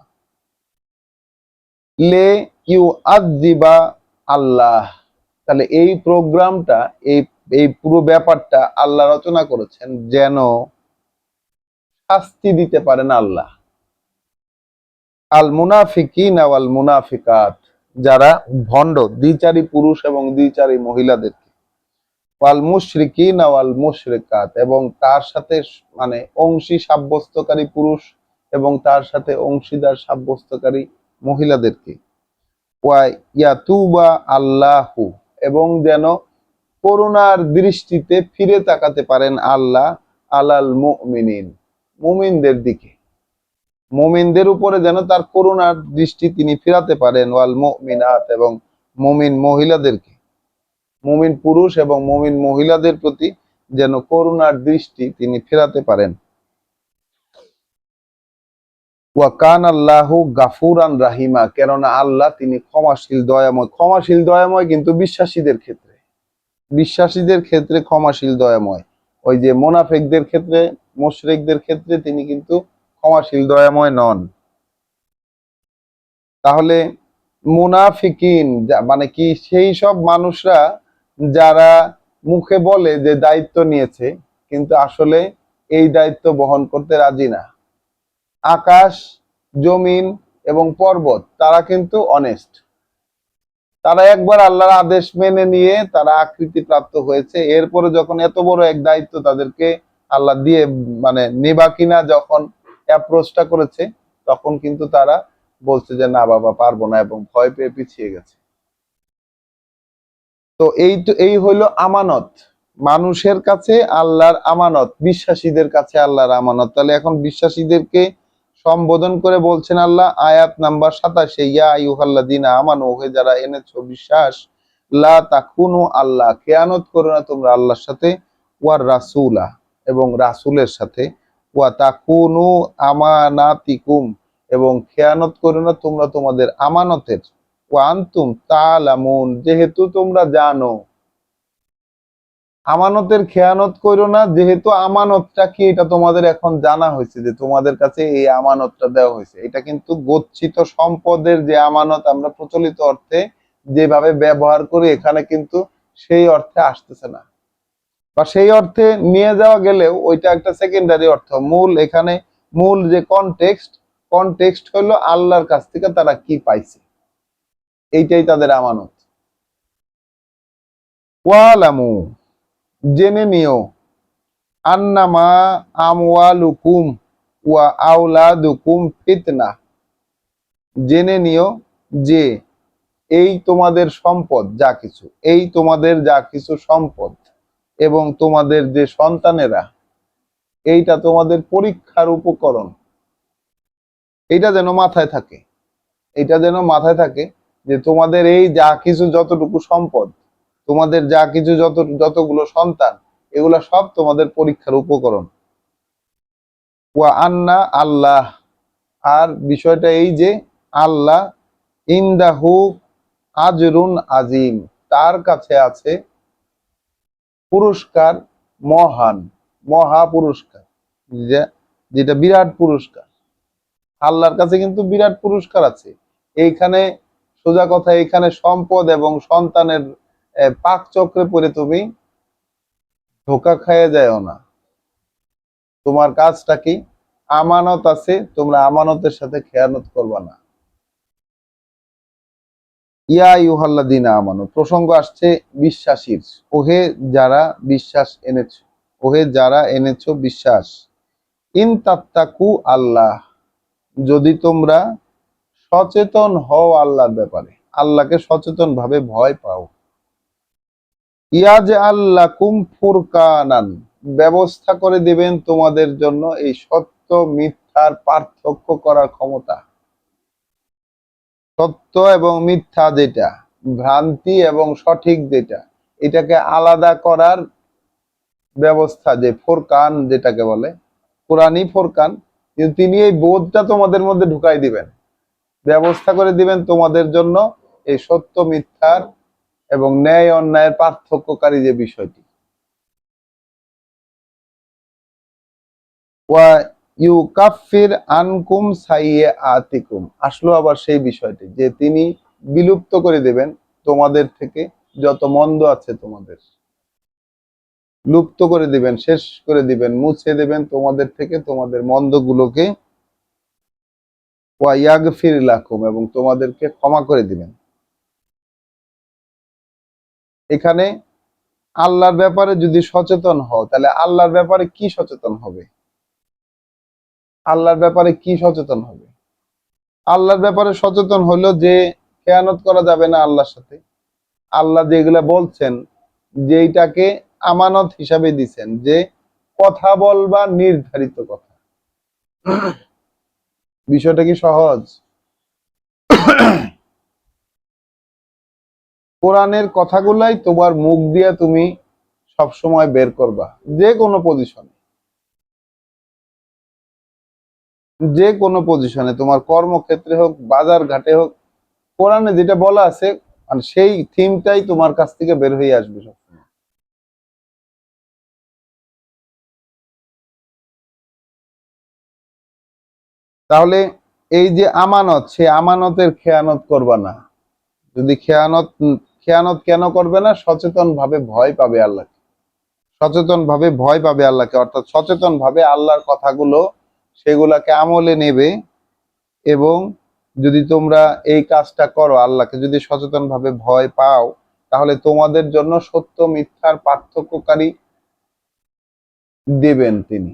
A: লে ইউ আযিবা আল্লাহ, তাহলে এই প্রোগ্রামটা, এই এই পুরো ব্যাপারটা আল্লাহ রচনা করেছেন যেন শাস্তি দিতে পারেন আল্লাহ। আল মুনাফিকিনা ওয়াল মুনাফিকাত, যারা ভণ্ড, দ্বিচারী পুরুষ এবং দ্বিচারী মহিলাদেরকে, ওয়াল মুশরিকিনা ওয়াল মুশরিকাত, এবং তার সাথে মানে অংশী সাব্যস্তকারী পুরুষ এবং তার সাথে অংশীদার সাব্যস্তকারী মহিলাদেরকে। ওয়া ইয়াতুবা আল্লাহু, এবং যেন করুণার দৃষ্টিতে ফিরে তাকাতে পারেন আল্লাহ আলাল মুমিনিন, মুমিনদের দিকে, মুমিনদের উপরে যেন তার করুণার দৃষ্টি তিনি ফিরাতে পারেন। ওয়াল মুমিনাত, এবং মুমিন মহিলাদেরকে, মুমিন পুরুষ এবং মুমিন মহিলাদের প্রতি যেন করুণার দৃষ্টি তিনি ফেরাতে পারেন। ওয়া কান আল্লাহু গাফুরান রাহিমা, কেননা আল্লাহ তিনি ক্ষমাশীল দয়াময়। ক্ষমাশীল দয়াময় কিন্তু বিশ্বাসীদের ক্ষেত্রে, বিশ্বাসীদের ক্ষেত্রে ক্ষমাশীল দয়াময়। ওই যে মোনাফেকদের ক্ষেত্রে, মুশরিকদের ক্ষেত্রে তিনি কিন্তু ক্ষমাশীল দয়াময় নন। তাহলে মুনাফিকিন মানে কি, সেই সব মানুষরা যারা মুখে বলে যে দায়িত্ব নিয়েছে, কিন্তু আসলে এই দায়িত্ব বহন করতে রাজি না। আকাশ, জমিন এবং পর্বত তারা কিন্তু অনেস্ট, তারা একবার আল্লাহর আদেশ মেনে নিয়ে তারা আকৃতি প্রাপ্ত হয়েছে। এরপরে যখন এত বড় এক দায়িত্ব তাদেরকে আল্লাহ দিয়ে, মানে নেবা কিনা যখন অ্যাপ্রোচটা করেছে, তখন কিন্তু তারা বলছে যে না বাবা, পারবো না, এবং ভয় পেয়ে পিছিয়ে গেছে। তো এই হইলো আমানত, মানুষের কাছে আল্লাহর আমানত, বিশ্বাসীদের কাছে আল্লাহর আমানত। তাহলে এখন বিশ্বাসীদেরকে সম্বোধন করে বলছেন আল্লাহ আয়াত নাম্বার 27, ইয়া আইয়ুহাল্লাযীনা আমানু, হে যারা এনেছো বিশ্বাস, লা তাকুনু, আল্লাহ খেয়ানত করো না তোমরা আল্লাহর সাথে, ওয়ার রাসূলা, এবং রাসূলের সাথে, ওয়া তাকুনু আমানাতিকুম, এবং খেয়ানত করো না তোমরা তোমাদের আমানতের, ওয়া আনতুম তা'লামুন, যেহেতু তোমরা জানো। আমানতের খেয়ানত করো না, যেহেতু আমানতটা কি এটা তোমাদের এখন জানা হয়েছে, যে তোমাদের কাছে এই আমানতটা দেওয়া হয়েছে। এটা কিন্তু গচ্ছিত সম্পদের যে আমানত আমরা প্রচলিত অর্থে যেভাবে ব্যবহার করি, এখানে কিন্তু সেই অর্থে আসতেছে না, বা সেই অর্থে নিয়ে যাওয়া গেলেও ওইটা একটা সেকেন্ডারি অর্থ। মূল এখানে মূল যে কনটেক্সট হলো আল্লাহর কাছ থেকে তারা কি পাইছে, এইটাই তাদের আমানত। ওয়ালামু, জেনে নিও, আন্নামা আমওয়ালুকুম ওয়া আওলাদুকুম ফিতনা, জেনে নিও যে এই তোমাদের সম্পদ যা কিছু, এই তোমাদের যা কিছু সম্পদ এবং তোমাদের যে সন্তানেরা, এইটা তোমাদের পরীক্ষার উপকরণ। এইটা যেন মাথায় থাকে, এটা যেন মাথায় থাকে যে তোমাদের এই যা কিছু যতটুকু সম্পদ, তোমাদের যা কিছু যতগুলো সন্তান, এগুলা সব তোমাদের পরীক্ষার উপকরণ। ওয়া আন্না, আল্লাহ, আর বিষয়টা এই যে আল্লাহ, ইনদাহু আজরুন আজিম, তার কাছে আছে পুরস্কার মহান, মহা পুরস্কার, যেটা বিরাট পুরস্কার। আল্লাহর কাছে কিন্তু বিরাট পুরস্কার আছে। এইখানে সোজা কথা, এখানে সম্পদ এবং সন্তানের পাক চক্রে পড়ে তুমি ধোকা খাইয়ে যায়ও না। তোমার কাজটা কি? আমানত আছে, তোমরা আমানতের সাথে খেয়ানত করবা না। ইয়া আইয়ুহাল্লাযীনা আমানু, প্রসঙ্গ আসছে বিশ্বাসীর। ওহে যারা বিশ্বাস এনেছো, ওহে যারা এনেছো বিশ্বাস, ইন তাত্তাকু আল্লাহ, যদি তোমরা সচেতন হও আল্লাহর ব্যাপারে, আল্লাহকে সচেতন ভাবে ভয় পাও, ইয়াজআল লাকুম ফুরকানান, ব্যবস্থা করে দিবেন তোমাদের জন্য এই সত্য মিথ্যার পার্থক্য করার ক্ষমতা। সত্য এবং মিথ্যা যেটা, ভ্রান্তি এবং সঠিক যেটা, এটাকে আলাদা করার ব্যবস্থা, যে ফোরকান যেটাকে বলে, কোরআনই ফোরকান, কিন্তু তিনি এই বোধটা তোমাদের মধ্যে ঢুকাই দিবেন, ব্যবস্থা করে দিবেন তোমাদের জন্য এই সত্য মিথ্যার এবং ন্যায় অন্যায়ের পার্থক্যকারী যে বিষয়টি। ওয়া ইউকাফির আনকুম সাইয়্যাতিকুম, আসলো আবার সেই বিষয়টি, যে তিনি বিলুপ্ত করে দেবেন তোমাদের থেকে যত মন্দ আছে, তোমাদের লুপ্ত করে দিবেন, শেষ করে দিবেন, মুছে দেবেন তোমাদের থেকে তোমাদের মন্দগুলোকে। ওয়া ইয়াগফির লাকুম, এবং তোমাদেরকে ক্ষমা করে দিবেন। এখানে আল্লাহর ব্যাপারে যদি সচেতন হও, তাহলে আল্লাহর ব্যাপারে কি সচেতন হবে? আল্লাহর ব্যাপারে কি সচেতন হবে? আল্লাহর ব্যাপারে সচেতন হলো যে খেয়ানত করা যাবে না আল্লাহর সাথে। আল্লাহ যেগুলা বলছেন, যেইটাকে আমানত হিসাবে দিছেন, যে কথা বলবা নির্ধারিত কথা। বিষয়টা কি সহজ? কোরআনের কথাগুলাই তোমার মুখ দিয়ে তুমি সবসময় বের করবা, যে কোনো পজিশনে, যে কোনো পজিশনে, তোমার কর্মক্ষেত্রে হোক, বাজার ঘাটে হোক, কোরআনে যেটা বলা আছে, মানে সেই থিমটাই তোমার কাছ থেকে বের হয়ে আসবে সবসময়। তাহলে এই যে আমানত, সে আমানতের খেয়ানত করবা না। যদি খেয়ানত, খেয়ানত কেন করবে না? সচেতন ভাবে ভয় পাবে আল্লাহকে, সচেতন ভাবে ভয় পাবে আল্লাহকে, অর্থাৎ সচেতন ভাবে আল্লাহর কথাগুলো সেগুলাকে আমলে নেবে। এবং যদি তোমরা এই কাজটা করো, আল্লাহকে যদি সচেতন ভাবে ভয় পাও, তাহলে তোমাদের জন্য সত্য মিথ্যার পার্থক্যকারী দেবেন তিনি,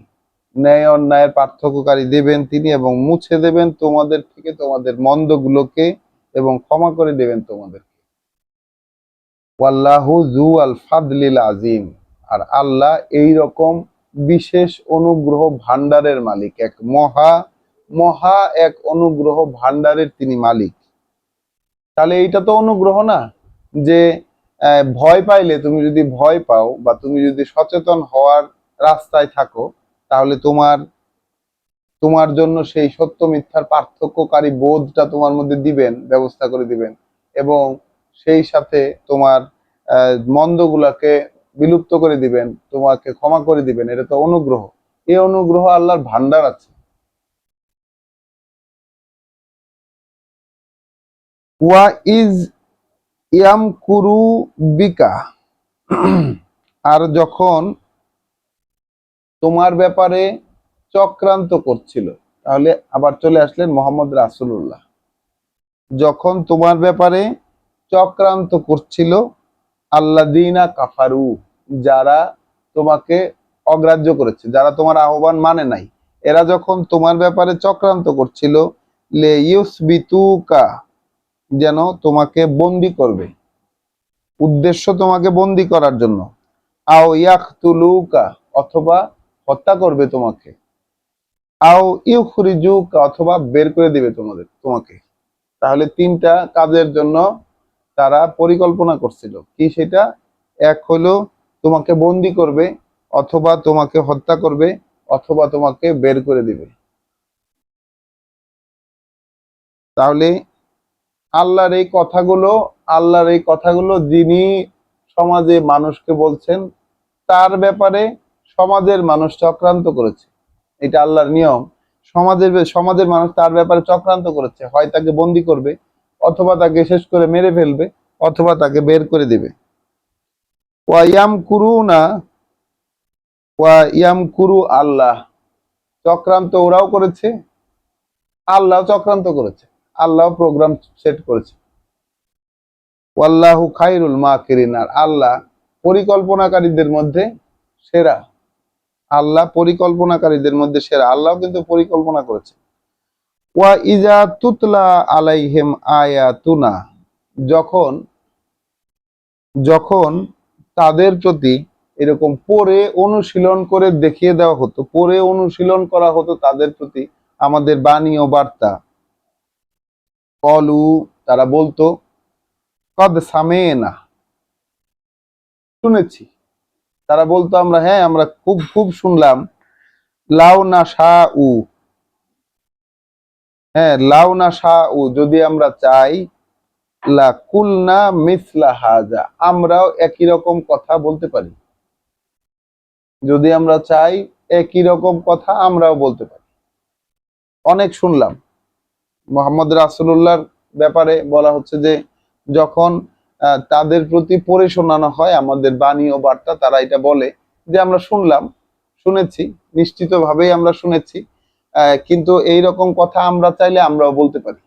A: ন্যায় অন্যায়ের পার্থক্যকারী দেবেন তিনি, এবং মুছে দেবেন তোমাদের থেকে তোমাদের মন্দগুলোকে, এবং ক্ষমা করে দেবেন তোমাদেরকে। ওয়াল্লাহু যু আল ফাদলিল আজিম, আর আল্লাহ এই রকম বিশেষ অনুগ্রহ ভান্ডারের মালিক, এক মহা মহা এক অনুগ্রহ ভান্ডারের তিনি মালিক। তাহলে এইটা তো অনুগ্রহ না যে ভয় পাইলে, তুমি যদি ভয় পাও বা তুমি যদি সচেতন হওয়ার রাস্তায় থাকো, তাহলে তোমার তোমার জন্য সেই সত্য মিথ্যার পার্থক্যকারী বোধটা তোমার মধ্যে দিবেন, ব্যবস্থা করে দিবেন, এবং সেই সাথে তোমার মন্দগুলাকে বিলুপ্ত করে দিবেন, তোমাকে ক্ষমা করে দিবেন। এটা তো অনুগ্রহ। এই অনুগ্রহ আল্লাহর ভান্ডার আছে। ওয়া ইজ ইয়াম কুরু বিকা, আর যখন তোমার ব্যাপারে চক্রান্ত করছিল, তাহলে আবার চলে আসলেন মোহাম্মদ রাসূলুল্লাহ। যখন তোমার ব্যাপারে চক্রান্ত করছিল আল্লাযীনা কাফারু, যারা তোমাকে অগ্রাহ্য করেছে, যারা তোমার আহ্বান মানে নাই, এরা যখন তোমার ব্যাপারে চক্রান্ত করছিল, লে ইউসবিতুকা, যেন তোমাকে বন্দি করবে, উদ্দেশ্য তোমাকে বন্দি করার জন্য, আও ইয়াকতুলুকা, অথবা হত্যা করবে তোমাকে, আও ইউখরিজুকা, অথবা বের করে দিবে তোমাকে। তাহলে তিনটা কাজের জন্য তারা পরিকল্পনা করছিল। কি সেটা? এক হলো তোমাকে বন্দি করবে, অথবা তোমাকে হত্যা করবে, অথবা তোমাকে বের করে দিবে। তাহলে আল্লাহর এই কথাগুলো যিনি সমাজে মানুষকে বলছেন, তার ব্যাপারে সমাজের মানুষ চক্রান্ত করেছে। এটা আল্লাহর নিয়ম। সমাজের মানুষ তার ব্যাপারে চক্রান্ত করেছে, হয় তাকে বন্দি করবে, অথবা তাকে শেষ করে মেরে ফেলবে, অথবা তাকে বের করে দিবে। ওয়াইয়াম কুরু না, ওয়াইয়াম কুরু আল্লাহ, চক্রান্ত ওরাও করেছে, আল্লাহ চক্রান্ত করেছে, আল্লাহ প্রোগ্রাম সেট করেছে। ওয়াল্লাহু খায়রুল মাকিরিন, আর আল্লাহ পরিকল্পনাকারীদের মধ্যে সেরা। আল্লাহ পরিকল্পনাকারীদের মধ্যে সেরা। আল্লাহ কিন্তু পরিকল্পনা করেছে। ওয়া ইজা তুতলা আলাইহিম আয়াতুনা, যখন যখন তাদের প্রতি এরকম পড়ে অনুশীলন করে দেখিয়ে দেওয়া হতো, পড়ে অনুশীলন করা হতো তাদের প্রতি আমাদের বাণী ও বার্তা, কলু, তারা বলতো, কদ সামেনা, শুনেছি। তারা বলতো আমরা, হ্যাঁ আমরা খুব খুব শুনলাম। লাউ না শাহ উ, হ্যাঁ লাউ না শাহ উ, যদি আমরা চাই, লা কুলনা মিসলা হাজা, আমরাও একই রকম কথা বলতে পারি। যদি আমরা চাই একই রকম কথা আমরাও বলতে পারি। অনেক শুনলাম। মোহাম্মদ রাসূলুল্লাহর ব্যাপারে বলা হচ্ছে যে যখন তাদের প্রতি পড়ে শোনানো হয় আমাদের বাণী ও বার্তা, তারা এটা বলে যে আমরা শুনেছি, নিশ্চিতভাবেই আমরা শুনেছি, কিন্তু এই রকম কথা আমরা চাইলে আমরাও বলতে পারি।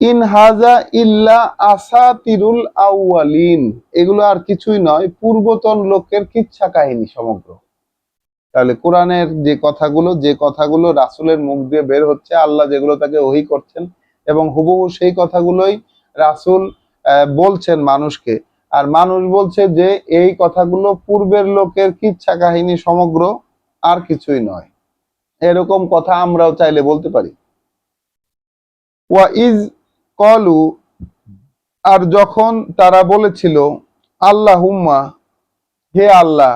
A: ইন হাজা ইল্লা আসাতিরুল আউয়ালিন, এগুলো আর কিছুই নয়, পূর্বতন লোকের কিচ্ছা কাহিনী সমগ্র। তাহলে কোরআনের যে কথাগুলো রাসূলের মুখ দিয়ে বের হচ্ছে, আল্লাহ যেগুলো তাকে ওহী করছেন, এবং হুবহু সেই কথাগুলোই রাসূল বলছেন মানুষকে, আর মানুষ বলছে যে এই কথাগুলো পূর্বের লোকের কিচ্ছা কাহিনী সমগ্র, আর কিছুই নয়। এরকম কথা আমরাও চাইলে বলতে পারি। ওয়া ইজ কলু, আর যখন তারা বলেছিল, আল্লাহুম্মা, হে আল্লাহ,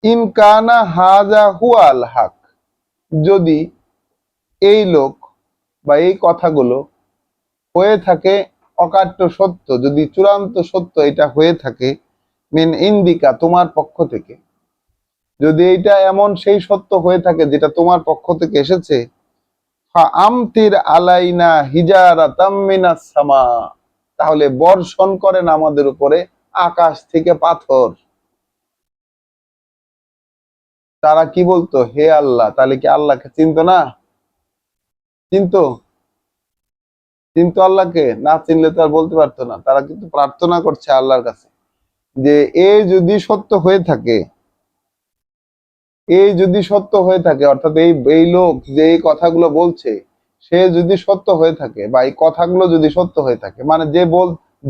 A: ইন কানা হাজা হুয়াল হক, যদি এই লোক বা এই কথাগুলো হয়ে থাকে অকাট্য সত্য, যদি চূড়ান্ত সত্য এটা হয়ে থাকে, মিন ইন্দিকা, তোমার পক্ষ থেকে, যদি এইটা এমন সেই সত্য হয়ে থাকে যেটা তোমার পক্ষ থেকে এসেছে, ফা আমতির আলাইনা হিজারাতাম মিনাস সামা, তাহলে বর্ষণ করেন আমাদের উপরে আকাশ থেকে পাথর। তারা কি বলতো? হে আল্লাহ। তাহলে কি আল্লাহকে চিনতো না? চিনতো, চিনতো আল্লাহকে, না চিনলে তো আর বলতে পারতো না। তারা কিন্তু প্রার্থনা করছে আল্লাহর কাছে যে এই যদি সত্য হয়ে থাকে, এই যদি সত্য হয়ে থাকে, অর্থাৎ এই এই লোক যে এই কথাগুলো বলছে, সে যদি সত্য হয়ে থাকে, বা এই কথাগুলো যদি সত্য হয়ে থাকে, মানে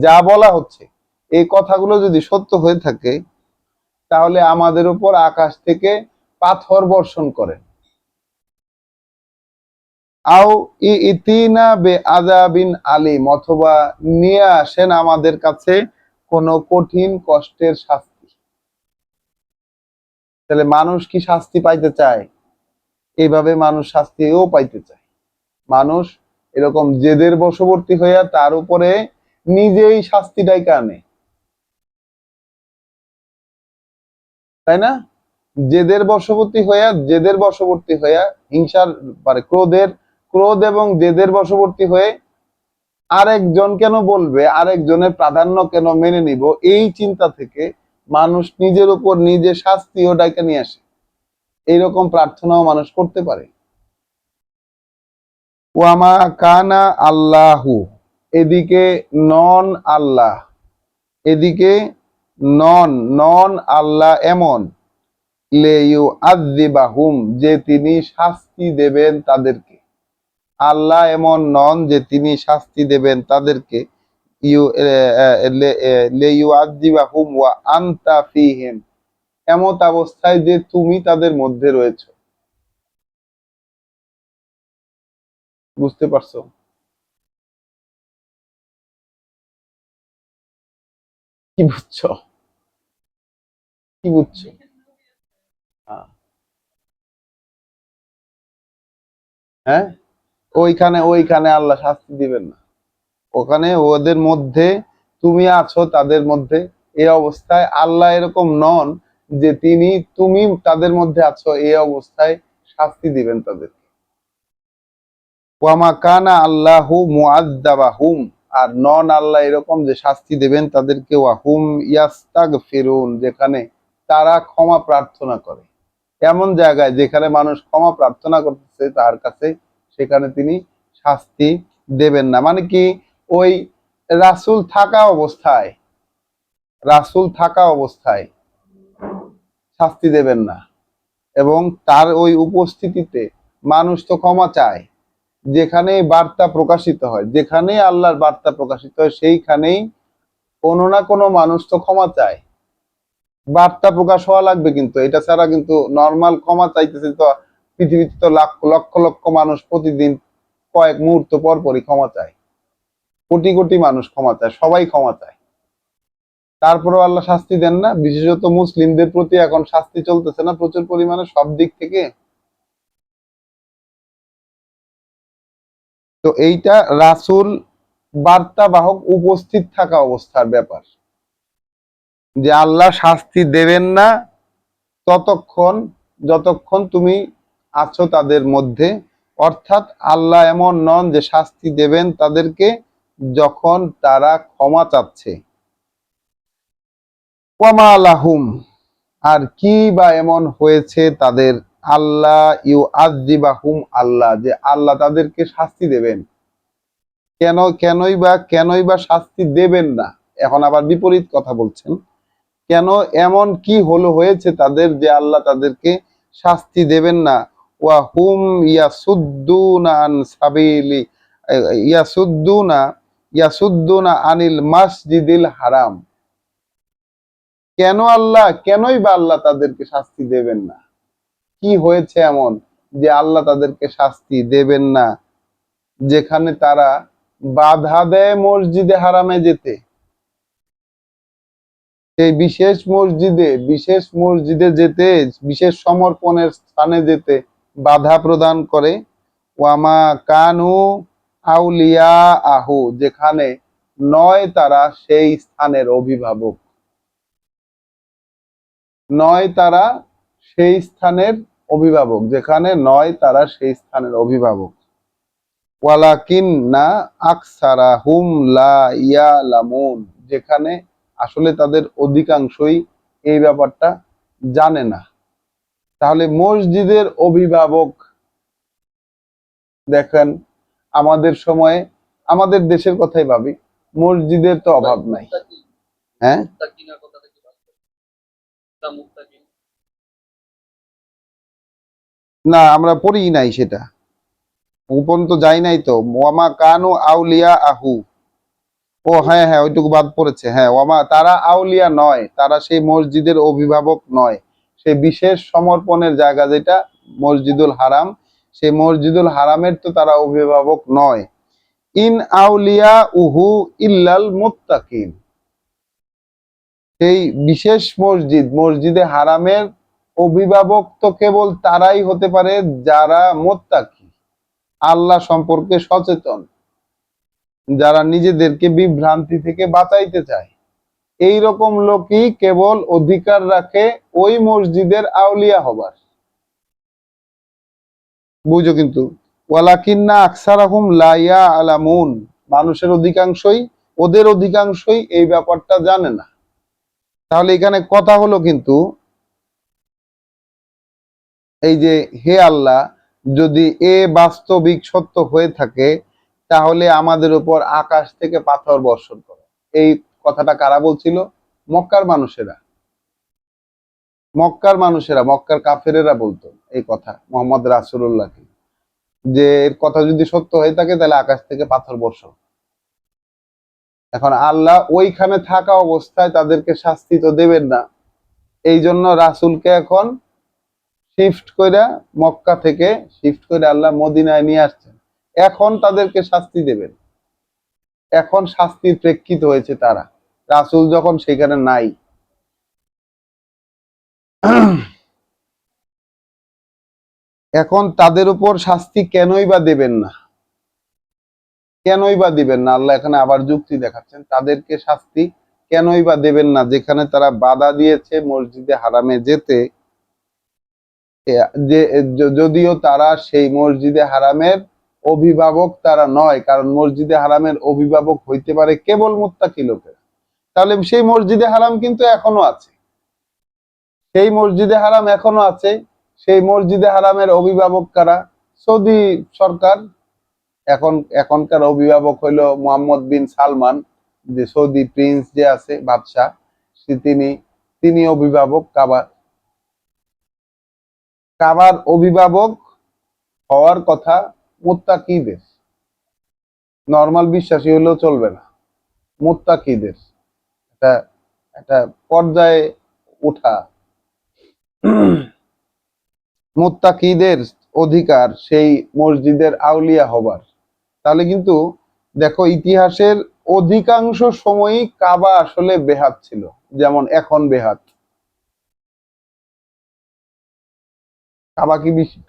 A: যা বলা হচ্ছে এই কথাগুলো যদি সত্য হয়ে থাকে, তাহলে আমাদের উপর আকাশ থেকে পাথর বর্ষণ করেন। আও ইতিনা বে আযাবিন আলিম, অথবা নিয়ে আসেন আমাদের কাছে কোনো কঠিন কষ্টের শাস্তি। তাহলে মানুষ কি শাস্তি পাইতে চায়? এইভাবে মানুষ শাস্তিও পাইতে চায়। মানুষ এরকম জেদের বশবর্তী হইয়া তার উপরে নিজেই শাস্তি ডাইকা আনে, তাই না? জেদের বশবর্তী হইয়া হিংসার মানে ক্রোধ এবং জেদের বশবর্তী হয়ে আরেকজন কেন বলবে, আরেকজনের প্রাধান্য কেন মেনে নিব, এই চিন্তা থেকে মানুষ নিজের উপর নিজে শাস্তিও ডাইকা নিয়ে আসে। এইরকম প্রার্থনাও মানুষ করতে পারে। ওয়ামা কানা আল্লাহু, এদিকে নন আল্লাহ, এদিকে নন নন আল্লাহ এমন, লেইউ আযযিবাহুম, যে তিনি শাস্তি দেবেন তাদেরকে। আল্লাহ এমন নন যে তিনি শাস্তি দেবেন তাদেরকে। ইউ লেইউ আযযিবাহুম ওয়া আনতা ফীহিম, এমত অবস্থায় যে তুমি তাদের মধ্যে রয়েছো। বুঝতে পারছো? কি বুঝছো? কি বুঝছো? আহ, হ্যাঁ, ওইখানে ওইখানে আল্লাহ শাস্তি দিবেন না। ওখানে ওদের মধ্যে তুমি আছো, তাদের মধ্যে। এই অবস্থায় আল্লাহ এরকম নন যে তুমি তাদের মধ্যে আছো, এই অবস্থায় শাস্তি দিবেন তাদের। ওয়ামা কানা আল্লাহু মুআযযাবাহুম, আর নন আল্লাহ এরকম যে শাস্তি দেবেন তাদেরকে, ওয়াহুম ইয়াস্তাগফিরুন, যেখানে তারা ক্ষমা প্রার্থনা করে। এমন জায়গায় যেখানে মানুষ ক্ষমা প্রার্থনা করতেছে তার কাছে, সেখানে তিনি শাস্তি দেবেন না। মানে কি, ওই রাসূল থাকা অবস্থায়, রাসূল থাকা অবস্থায় শাস্তি দেবেন না। এবং তার ওই উপস্থিতিতে মানুষ তো ক্ষমা চায়। যেখানে বার্তা প্রকাশিত হয়, যেখানে আল্লাহর বার্তা প্রকাশিত হয়, সেইখানেই কোনো না কোনো মানুষ তো ক্ষমা চায়। বার্তা প্রকাশ হওয়া লাগবে, কিন্তু এটা ছাড়া কিন্তু নর্মাল ক্ষমা চাইতেছে তো পৃথিবীতে তো লাখ লক্ষ লক্ষ মানুষ প্রতিদিন কয়েক মুহূর্ত পর পরই ক্ষমা চায়। কোটি কোটি মানুষ ক্ষমা চায়, সবাই ক্ষমা চায়। তারপরেও আল্লাহ শাস্তি দেন না। বিশেষত মুসলিমদের প্রতি এখন শাস্তি চলতেছে না প্রচুর পরিমাণে, সব দিক থেকে। তো এইটা রাসূল বার্তাবাহক উপস্থিত থাকা অবস্থার ব্যাপার, যে আল্লাহ শাস্তি দেবেন না ততক্ষণ যতক্ষণ তুমি আছো তাদের মধ্যে। অর্থাৎ আল্লাহ এমন নন যে শাস্তি দেবেন তাদেরকে যখন তারা ক্ষমা চাচ্ছে। ওয়ামা লাহুম, আর কি বা এমন হয়েছে তাদের, আল্লাহ ইউ আযযিবাহুম, আল্লাহ যে আল্লাহ তাদেরকে শাস্তি দেবেন। কেনই বা শাস্তি দেবেন না? এখন আবার বিপরীত কথা বলছেন। কেন, এমন কি হয়েছে তাদের যে আল্লাহ তাদেরকে শাস্তি দেবেন না? ওয়া হুম ইয়াসুদ্দুনা আন সাবিলি, ইয়াসুদ্দুনা ইয়াসুদ্দুনা আনিল মাসজিদিল হারাম। কেনই বা আল্লাহ তাদেরকে শাস্তি দেবেন না? কি হয়েছে এমন যে আল্লাহ তাদেরকে শাস্তি দেবেন না, যেখানে তারা বাধা দেয় মসজিদে হারামে যেতে? সেই বিশেষ মসজিদে যেতে, বিশেষ সমর্পণের স্থানে যেতে বাধা প্রদান করে। ওয়ামা কানু আউলিয়া আহু, যেখানে নয় তারা সেই স্থানের অভিভাবক, নয় তারা সেই স্থানের অভিভাবক, যেখানে নয় তারা সেই স্থানের অভিভাবক। ওয়ালাকিন্না আকসারাহুম লা ইয়ালামুন, যেখানে আসলে তাদের অধিকাংশই এই ব্যাপারটা জানে না। তাহলে মসজিদের অভিভাবক, দেখেন আমাদের সময়ে, আমাদের দেশের কথাই ভাবি, মসজিদের তো অভাব নাই। হ্যাঁ, না আমরা পড়ি নাই, সেটা গোপন তো যাই নাই তো। ওয়ামা কানু আউলিয়া আহু, ও হ্যাঁ হ্যাঁ, ওইটুকু বাদ পড়েছে। হ্যাঁ, ওমা তারা আউলিয়া নয়, তারা সেই মসজিদের অভিভাবক নয়। সেই বিশেষ সমর্পণের জায়গা যেটা মসজিদুল হারাম, সেই মসজিদুল হারামের তো তারা অভিভাবক নয়। ইন আউলিয়া উহু ইল্লাল মুত্তাকিন, সেই বিশেষ মসজিদ মসজিদে হারামের অভিভাবক তো কেবল তারাই হতে পারে যারা মুত্তাকি, আল্লাহ সম্পর্কে সচেতন, যারা নিজেদেরকে বিভ্রান্তি থেকে বাঁচাইতে চায়। এই রকম লোকই কেবল অধিকার রাখে ওই মসজিদের আউলিয়া হবার। বুঝো কিন্তু, ওয়ালাকিন্না আকসারাহুম লা ইয়ালামুন, মানুষের অধিকাংশই, ওদের অধিকাংশই এই ব্যাপারটা জানে না। তাহলে এখানে কথা হলো কিন্তু এই যে, হে আল্লাহ, যদি এ বাস্তবিক সত্য হয়ে থাকে তাহলে আমাদের উপর আকাশ থেকে পাথর বর্ষণ করো। এই কথাটা কারা বলছিল? মক্কার মানুষেরা। মক্কার কাফেরেরা বলতো এই কথা মোহাম্মদ রাসূলুল্লাহকে, যে এর কথা যদি সত্য হয়ে থাকে তাহলে আকাশ থেকে পাথর বর্ষণ। এখন আল্লাহ ওইখানে থাকা অবস্থায় তাদেরকে শাস্তি তো দেবেন না, এই জন্য রাসূলকে এখন মক্কা থেকে শিফট করে আল্লাহ মদিনায় নিয়ে আসছেন। এখন তাদেরকে শাস্তি দেবেন, এখন শাস্তির প্রেক্ষিত হয়েছে তারা, রাসূল যখন সেখানে নাই। এখন তাদের উপর শাস্তি কেনই বা দেবেন না, কেনই বা দিবেন না? আল্লাহ এখানে আবার যুক্তি দেখাচ্ছেন, তাদেরকে শাস্তি কেনই বা দেবেন না যেখানে তারা বাধা দিয়েছে মসজিদে হারামে যেতে। যে যদিও তারা সেই মসজিদে হারামের অভিভাবক তারা নয়, কারণ মসজিদে হারামের অভিভাবক হইতে পারে কেবল মুত্তাকি লোকেরা। তাহলে সেই মসজিদে হারাম কিন্তু এখনো আছে, সেই মসজিদে হারাম এখনো আছে। সেই মসজিদে হারামের অভিভাবক কারা? সৌদি সরকার। এখনকার অভিভাবক হইল মোহাম্মদ বিন সালমান, যে সৌদি প্রিন্স যে আছে, বাদশাহ, তিনি তিনি অভিভাবক কাবার। কাবার অভিভাবক হওয়ার কথা মুত্তাকিদের, নর্মাল বিশ্বাসী হলেও চলবে না, মুত্তাকিদের এটা একটা পর্যায়ে ওঠা। মুত্তাকিদের অধিকার সেই মসজিদের আউলিয়া হবার। তাহলে কিন্তু দেখো, ইতিহাসের অধিকাংশ সময়ই কাবা আসলে বেহাত ছিল, যেমন এখন বেহাত।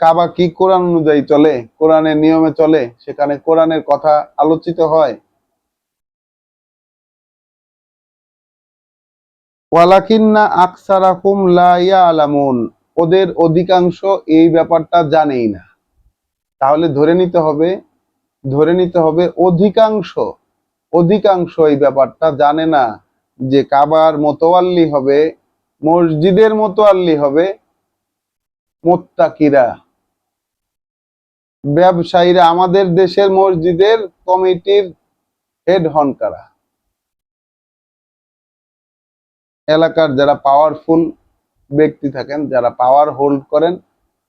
A: কাবা কি কোরআন অনুযায়ী চলে? কোরআনের নিয়মে চলে? সেখানে কোরআনের কথা আলোচিত হয়? ওয়ালাকিন্না আকসারাহুম লা ইয়ালামুন, ওদের অধিকাংশ এই ব্যাপারটা জানেই না। তাহলে ধরে নিতে হবে অধিকাংশ, অধিকাংশ এই ব্যাপারটা জানে না যে কাবার মোতওয়াল্লি হবে, মসজিদের মোতওয়াল্লি হবে মুত্তাকিরা, ব্যবসায়ীরা। আমাদের দেশের মসজিদের কমিটির হেড হন কারা? এলাকার যারা পাওয়ারফুল ব্যক্তি থাকেন, যারা পাওয়ার হোল্ড করেন,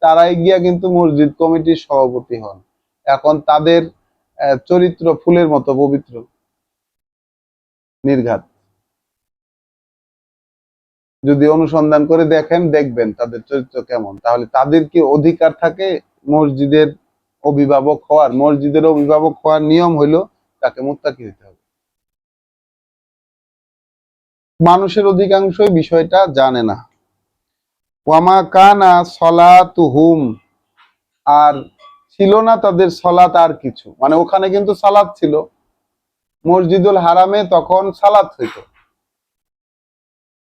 A: তারাই গিয়া কিন্তু মসজিদ কমিটির সভাপতি হন। এখন তাদের চরিত্র ফুলের মতো পবিত্র, নির্ঘাত। যদি অনুসন্ধান করে দেখেন, দেখবেন তাদের চরিত্র কেমন। তাহলে তাদের কি অধিকার থাকে মসজিদের অভিভাবক হওয়ার? মসজিদের অভিভাবক হওয়ার নিয়ম হইল তাকে মুত্তাকি হতে হবে। মানুষের অধিকাংশই বিষয়টা জানে না। ওয়ামা কানা সলাতুহুম, আর ছিল না তাদের সলাত আর কিছু, মানে ওখানে কিন্তু সালাত ছিল, মসজিদুল হারামে তখন সালাত হইতো,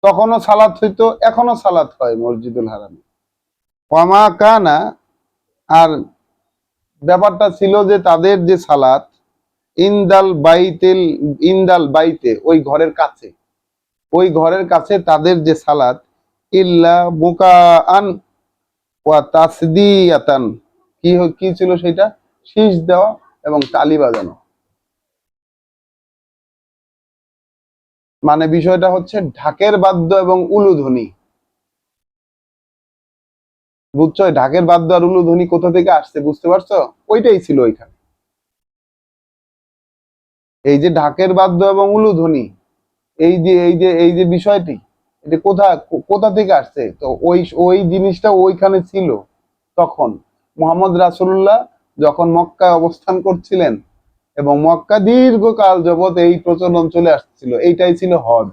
A: তখনও সালাত হইতো, এখনো সালাত হয় মসজিদুল হারামে। ওয়ামা কানা, আর ব্যাপারটা ছিল যে তাদের যে সালাত ইন্দাল বাইতে, ওই ঘরের কাছে, ওই ঘরের কাছে তাদের যে সালাত, ইল্লা মুকাআন ওয়া তাসদিয়াতান, কি ছিল সেটা? শীষ দেওয়া এবং তালি বাজানো। মানে বিষয়টা হচ্ছে ঢাকের বাদ্য এবং উলুধ্বনি। বুঝছো? ঢাকের বাদ্য আর উলুধ্বনি কোথা থেকে আসছে বুঝতে পারছো? ওইটাই ছিল ওইখানে। এই যে ঢাকের বাদ্য এবং উলুধ্বনি, এই যে বিষয়টি, এটা কোথা থেকে আসছে? তো ওই ওই জিনিসটা ওইখানে ছিল তখন মুহাম্মদ রাসূলুল্লাহ যখন মক্কায় অবস্থান করছিলেন, এবং মক্কা দীর্ঘকাল যাবৎ এই প্রচলন চলে আসছিল। এইটাই ছিল হজ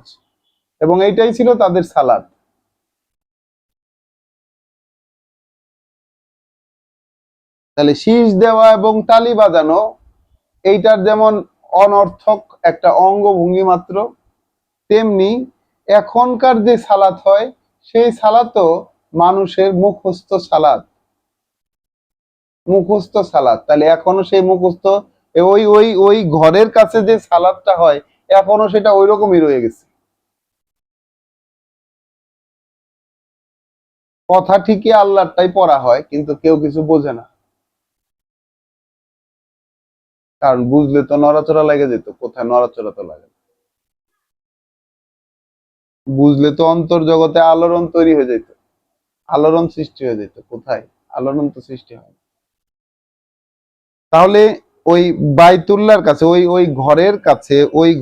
A: এবং এইটাই ছিল তাদের সালাত। তাহলে শীষ দেওয়া এবং তালি বাজানো এইটার যেমন অনর্থক একটা অঙ্গভঙ্গি মাত্র, তেমনি এখনকার যে সালাত হয় সেই সালাতও মানুষের মুখস্থ সালাত। তাহলে এখনো সেই মুখস্থ, ওই ওই ওই ঘরের কাছে যে সালাতটা হয় এখনো সেটা ওই রকমই রয়ে গেছে। কথা ঠিকই আল্লাহরটাই পড়া হয়, কিন্তু কেউ কিছু বোঝে না, কারণ বুঝলে তো নড়াচড়া লেগে যেত। কোথায় নড়াচড়া তো লাগে না। বুঝলে তো অন্তর্জগতে আলোড়ন তৈরি হয়ে যেত, আলোড়ন সৃষ্টি হয়ে যেত। কোথায় আলোড়ন তো সৃষ্টি হয়। তাহলে ওই বাইতুল্লাহর কাছে, ওই ওই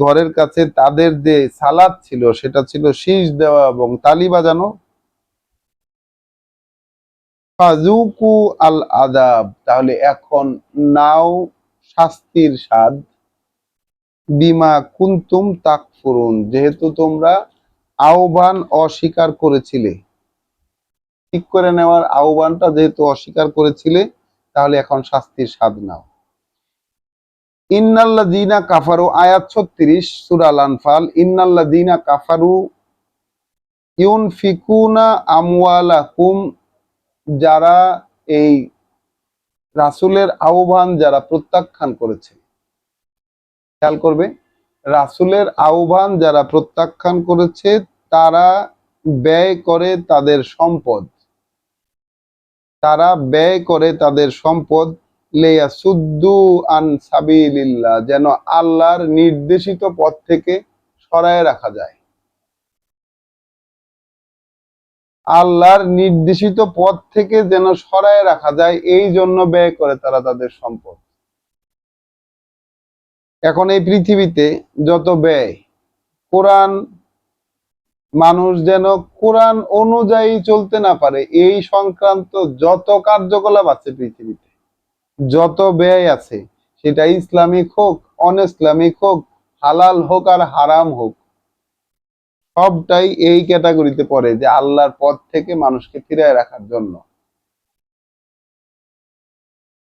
A: ঘরের কাছে তাদের যে সালাত ছিল সেটা ছিল শীষ দেওয়া এবং তালি বাজানো। ফাজুকু আল আযাব, তাহলে এখন নাও শাস্তির স্বাদ, বিমা কুনতুম তাকফুরুন, যেহেতু তোমরা আহ্বান অস্বীকার করেছিলে, ঠিক করে নেওয়ার আহ্বানটা যেহেতু অস্বীকার করেছিলে, তাহলে এখন শাস্তির স্বাদ নাও। ইন্নাল্লাযীনা কাফারু, আয়াত 36 সূরা আল আনফাল। ইন্নাল্লাযীনা কাফারু ইউনফিকুনা আমওয়ালাকুম, যারা এই রাসূলের আহ্বান যারা প্রত্যাখ্যান করেছে, খেয়াল করবে, রাসূলের আহ্বান যারা প্রত্যাখ্যান করেছে তারা ব্যয় করে তাদের সম্পদ, লিয়াসুদ্দু আন সাবিলিল্লাহ, যেন আল্লাহর নির্দেশিত পথ থেকে সরায় রাখা যায়। আল্লাহর নির্দেশিত পথ থেকে যেন সরায় রাখা যায়, এই জন্য ব্যয় করে তারা তাদের সম্পদ। এখন এই পৃথিবীতে যত ব্যয়, কোরআন, মানুষ যেন কোরআন অনুযায়ী চলতে না পারে এই সংক্রান্ত যত কার্যকলাপ আছে পৃথিবীতে, যত ব্যয় আছে, সেটা ইসলামিক হোক, অন ইসলামিক হোক, হালাল হোক আর হারাম হোক, সবটাই এই ক্যাটাগরিতে পড়ে যে আল্লাহর পথ থেকে মানুষকে ফিরায় রাখার জন্য।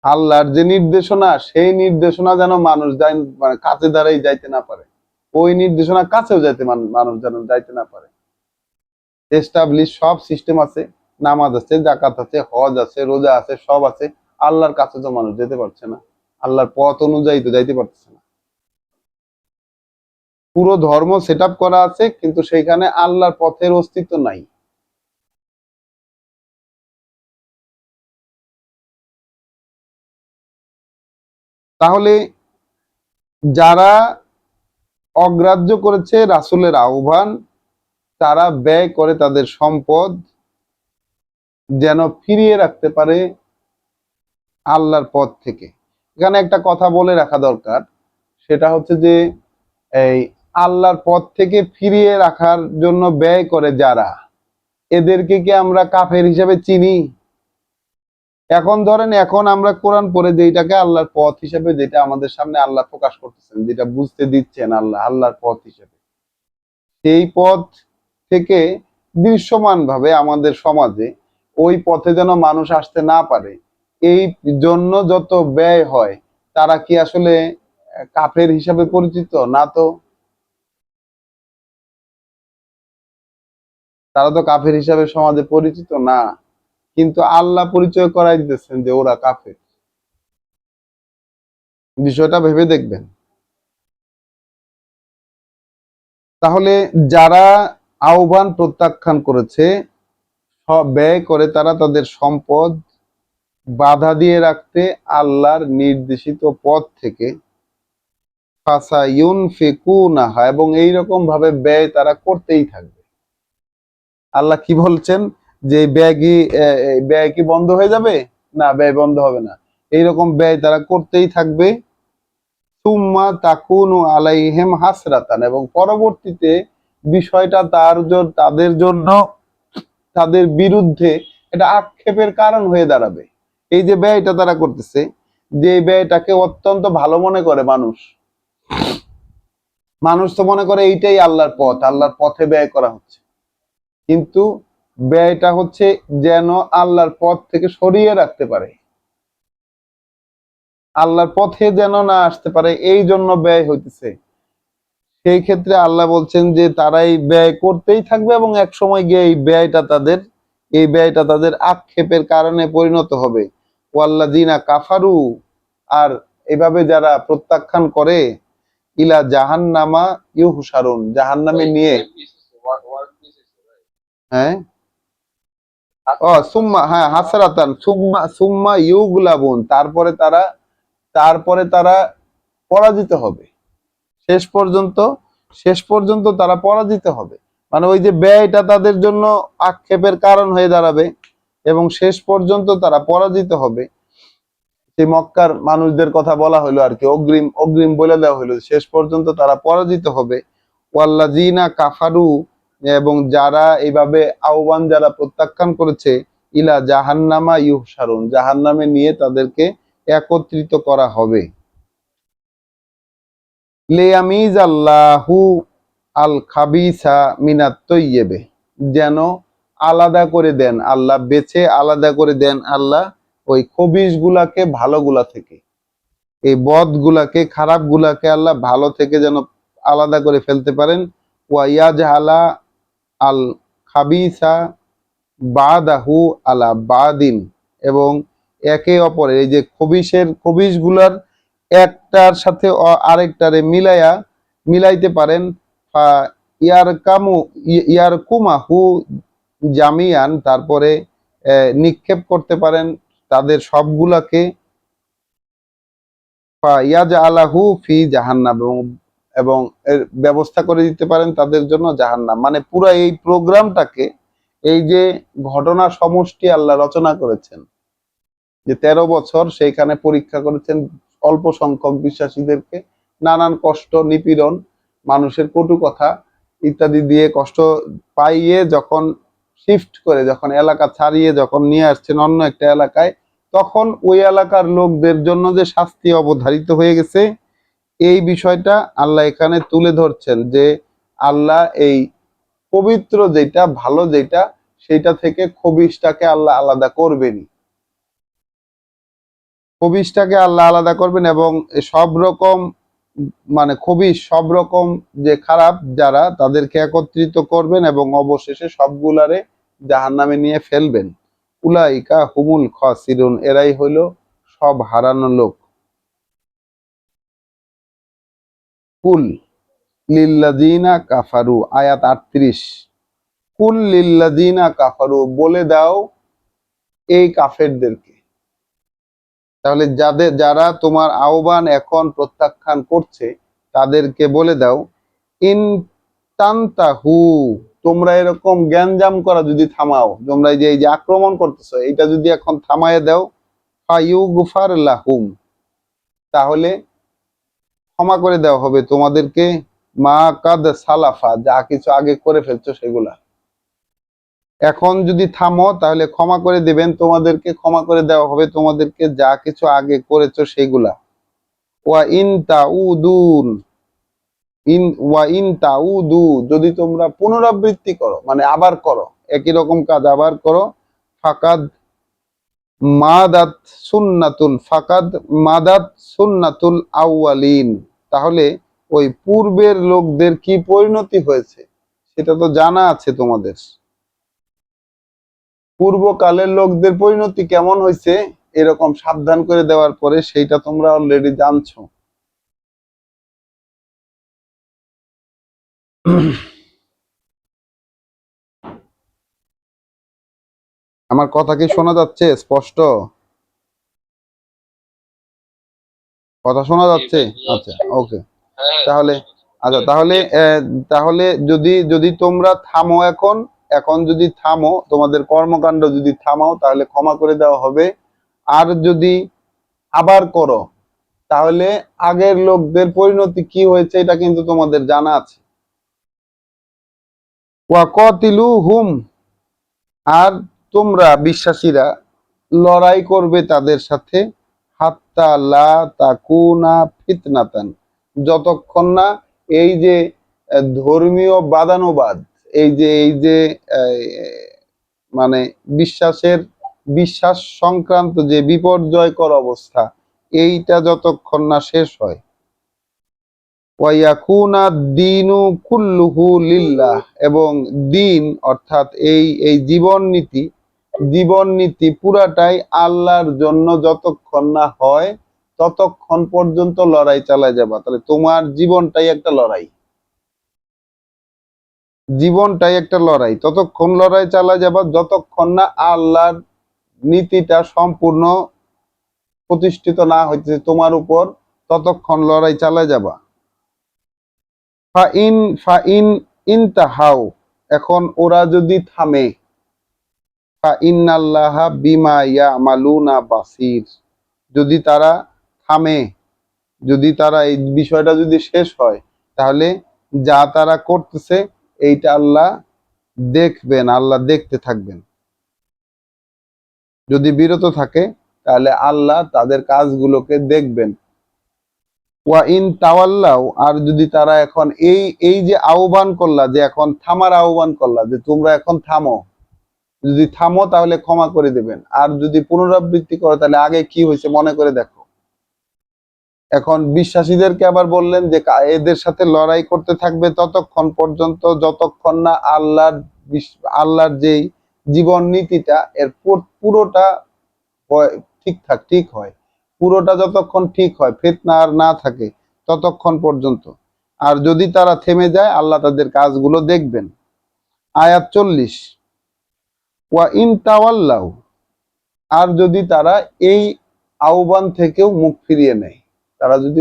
A: আল্লাহর যে নির্দেশনা, সেই নির্দেশনা যেন মানুষ মানে কাছে দ্বারাই যাইতে না পারে, ওই নির্দেশনা কাছেও যাইতে মানুষ যেন যাইতে না পারে। এস্টাবলিশ সব সিস্টেম আছে, নামাজ আছে, জাকাত আছে, হজ আছে, রোজা আছে, সব আছে, আল্লাহর কাছে তো মানুষ যেতে পারছে না, আল্লাহর পথ অনুযায়ী তো যাইতে পারছে না। পুরো ধর্ম সেট করা আছে, কিন্তু সেইখানে আল্লাহর পথের অস্তিত্ব নাই। তাহলে যারা অগ্রাহ্য করেছে রাসূলের আহ্বান, তারা ব্যয় করে তাদের সম্পদ যেন ফিরিয়ে রাখতে পারে আল্লাহর পথ থেকে। এখানে একটা কথা বলে রাখা দরকার, সেটা হচ্ছে যে এই আল্লাহর পথ থেকে ফিরিয়ে রাখার জন্য ব্যয় করে যারা, এদেরকে কি আমরা কাফের হিসেবে চিনি? এখন ধরেন, এখন আমরা কোরআন পড়ে যেটাকে আল্লাহর পথ হিসেবে, যেটা আমাদের সামনে আল্লাহ প্রকাশ করতেছেন, যেটা বুঝতে দিচ্ছেন আল্লাহর পথ হিসেবে, সেই পথ থেকে দৃশ্যমান ভাবে আমাদের সমাজে ওই পথে যেন মানুষ আসতে না পারে, এই জন্য যত ব্যয় হয়, তারা কি আসলে কাফের হিসাবে পরিচিত না? তো তারা তো কাফের হিসাবে সমাজে পরিচিত না, কিন্তু আল্লাহ পরিচয় করাই দিতেছেন যে ওরা কাফের। বিষয়টা ভেবে দেখবেন। তাহলে যারা আহ্বান প্রত্যাখ্যান করেছে, সব ব্যয় করে তারা তাদের সম্পদ বাধা দিয়ে রাখতে আল্লাহর নির্দেশিত পথ থেকে, ফাসায়ুনফিকুনাহা, এবং এইরকম ভাবে ব্যয় তারা করতেই থাকবে। আল্লাহ কি বলছেন যে ব্যয় কি বন্ধ হয়ে যাবে? না, ব্যয় বন্ধ হবে না। এইরকম ব্যয় তারা করতেই থাকবে। সুম্মা তাকুনু আলাইহিম হাসরাতান, এবং পরবর্তীতে বিষয়টা তাদের জন্য, তাদের বিরুদ্ধে এটা আক্ষেপের কারণ হয়ে দাঁড়াবে। এই যে ব্যয়টা তারা করতেছে, যে ব্যয়টাকে অত্যন্ত ভালো মনে করে মানুষ, মানুষ তো মনে করে এইটাই আল্লাহর পথ, আল্লাহর পথে ব্যয় করা হচ্ছে, কিন্তু ব্যয়টা হচ্ছে যেন আল্লাহর পথ থেকে সরিয়ে রাখতে পারে, আল্লাহর পথে যেন না আসতে পারে, এই জন্য ব্যয় হইতেছে। সেই ক্ষেত্রে আল্লাহ বলছেন যে তারাই ব্যয় করতেই থাকবে এবং এক সময় গিয়ে এই ব্যয়টা তাদের আক্ষেপের কারণে পরিণত হবে। ওয়াল্লাযিনা কাফারু, আর এভাবে যারা প্রত্যাখ্যান করে, ইলা জাহান্নামা ইউহশারুন, জাহান্নামে নিয়ে, হ্যাঁ সুম্মা, হ্যাঁ হাসরাতান, সুম্মা সুম্মা ইউগলাবুন, তারপরে তারা পরাজিত হবে। শেষ পর্যন্ত তারা পরাজিত হবে, মানে ওই যে ব্যয়টা তাদের জন্য আক্ষেপের কারণ হয়ে দাঁড়াবে এবং শেষ পর্যন্ত তারা পরাজিত হবে। সেই মক্কার মানুষদের কথা বলা হলো আর কি, অগ্রিম অগ্রিম বলে দেওয়া হলো, শেষ পর্যন্ত তারা পরাজিত হবে। ওয়াল্লাযিনা কাফারু, এবং যারা এইভাবে আহ্বান যারা প্রত্যাখ্যান করেছে, ইলা জাহান্নামা ইউহশারুন, জাহান্নামে নিয়ে তাদেরকে একত্রিত করা হবে। লিয়ামিজ আল্লাহু আল খাবিসা মিনাত তৈয়েবে, যেন আলাদা করে দেন আল্লাহ, বেছে আলাদা করে দেন আল্লাহ ওই খবিশ গুলাকে ভালো গুলা থেকে, এই বদ গুলাকে, খারাপ গুলাকে আল্লাহ ভালো থেকে যেন আলাদা করে ফেলতে পারেন। ওয়াইয়াজহালা আল খাবিসা বাদাহু আলা বাদিন, এবং একে অপরের এই যে খবিশ গুলার একটার সাথে আরেকটারে মিলাইতে পারেন। ইয়ারকুমাহু জামিয়ান, তারপরে নিক্ষেপ করতে পারেন তাদের সবগুলাকে। ইয়াজআলাহু ফি জাহান্নাম, এবং এর ব্যবস্থা করে দিতে পারেন তাদের জন্য জাহান্নাম। মানে পুরো এই প্রোগ্রামটাকে, এই যে ঘটনা সমষ্টি আল্লাহ রচনা করেছেন, যে 13 বছর সেইখানে পরীক্ষা করেছেন অল্প সংখ্যক বিশ্বাসীদেরকে, নানান কষ্ট, নিপীড়ন, মানুষের কটু কথা ইত্যাদি দিয়ে কষ্ট পাইয়ে যখন শিফট করে, যখন এলাকা ছাড়িয়ে যখন নিয়ে আসছেন অন্য একটা এলাকায়, তখন ওই এলাকার লোকদের জন্য যে শাস্তি অবধারিত হয়ে গেছে, এই বিষয়টা আল্লাহ এখানে তুলে ধরছেন যে আল্লাহ এই পবিত্র যেটা, ভালো যেটা, সেটা থেকে খবিশটাকে আল্লাহ আলাদা করবেনই, খবিশটাকে আল্লাহ আলাদা করবেন, এবং সব রকম, মানে খবিশ সব রকম যে খারাপ যারা, তাদেরকে একত্রিত করবেন এবং অবশেষে সবগুলারে জাহান্নামে নিয়ে ফেলবেন। উলাইকা হুমুল খাসিরুন, এরাই হইল সব হারানো লোক। কুল লিল্লাযিনা কাফারু, আয়াত 38। কুল লিল্লাযিনা কাফারু, বলে দাও এই কাফেরদেরকে, তাহলে যারা তোমার আহ্বান এখন প্রত্যাখ্যান করছে, তাদেরকে বলে দাও, ইন তান্তাহু, তোমরা এরকম জ্ঞানজাম করা যদি থামাও, তোমরা এই যে আক্রমণ করতেছো, এটা যদি এখন থামায় দাও, ফায়ুগফার লাহুম, তাহলে ক্ষমা করে দেওয়া হবে তোমাদেরকে, মা কাদ সালাফা, যা কিছু আগে করে ফেলছো সেগুলা। এখন যদি থামো তাহলে ক্ষমা করে দেবেন তোমাদেরকে, ক্ষমা করে দেওয়া হবে তোমাদেরকে যা কিছু আগে করেছো সেগুলা। ওয়া ইন তাউদুন, ওয়া ইন তাউদু, যদি তোমরা পুনরাবৃত্তি করো, মানে আবার করো, একই রকম কাজ আবার করো, ফাকাদ মাদাত সুন্নাতুল আউয়ালিন, তাহলে ওই পূর্বের লোকদের কি পরিণতি হয়েছে সেটা তো জানা আছে তোমাদের। পূর্বকালের লোকদের পরিণতি কেমন হয়েছে, এরকম সাবধান করে দেওয়ার পরে সেইটা তোমরা অলরেডি জানছো। আমার কথা কি শোনা যাচ্ছে স্পষ্ট? কথা শোনা যাচ্ছে? আচ্ছা, ওকে। তাহলে আচ্ছা, তাহলে যদি তোমরা থামো, এখন যদি থামো, তোমাদের কর্মকাণ্ড যদি থামাও, তাহলে ক্ষমা করে দেওয়া হবে। আর যদি আবার করো, তাহলে আগের লোকদের পরিণতি কি হয়েছে এটা কিন্তু তোমাদের জানা আছে। ওয়াকাতিলুহুম, আর তোমরা বিশ্বাসীরা লড়াই করবে তাদের সাথে, হাত্তা লা তাকুনা ফিতনাতান, যতক্ষণ না এই যে ধর্মীয় বাদানুবাদ, এই যে মানে বিশ্বাস সংক্রান্ত যে বিপর্যয়কর অবস্থা, এইটা যতক্ষণ না শেষ হয়। ওয়ায়াকুনা দীনু কুল্লুহু লিল্লাহ, এবং দিন অর্থাৎ এই জীবন নীতি পুরাটাই আল্লাহর জন্য যতক্ষণ না হয় ততক্ষণ পর্যন্ত লড়াই চালায় যাবা। তাহলে তোমার জীবনটাই একটা লড়াই, ততক্ষণ লড়াই চালায় যাবা যতক্ষণ না আল্লাহর নীতিটা সম্পূর্ণ প্রতিষ্ঠিত না হইতেছে তোমার উপর, ততক্ষণ লড়াই চালায় যাবা। ফা ইন ইনতাহাউ, এখন ওরা যদি থামে, ফা ইন্নাল্লাহা বিমা ইয়ামালুনা বাসির, যদি তারা থামে, যদি তারা এই বিষয়টা যদি শেষ হয়, তাহলে যা তারা করতেছে এইটা আল্লাহ দেখবেন, আল্লাহ দেখতে থাকবেন। যদি বিরত থাকে তাহলে আল্লাহ তাদের কাজগুলোকে দেখবেন। ওয়া ইন তাওয়াল্লাও, আর যদি তারা এখন এই যে আহ্বান করলা, যে এখন থামার আহ্বান করলা, যে তোমরা এখন থামো, যদি থামো তাহলে ক্ষমা করে দেবেন, আর যদি পুনরাবৃত্তি করো তাহলে আগে কি হয়েছে মনে করে দেখো। এখন বিশ্বাসীদেরকে আবার বললেন যে এদের সাথে লড়াই করতে থাকবে ততক্ষণ পর্যন্ত যতক্ষণ না আল্লাহর যেই জীবন নীতিটা এর পুরোটা ঠিক হয়, পুরোটা যতক্ষণ ঠিক হয়, ফিতনা আর না থাকে ততক্ষণ পর্যন্ত। আর যদি তারা থেমে যায় আল্লাহ তাদের কাজগুলো দেখবেন। আয়াত 40, ওয়া ইন তাওয়াল্লাউ, আর যদি তারা এই আহ্বান থেকেও মুখ ফিরিয়ে নেয়, তারা যদি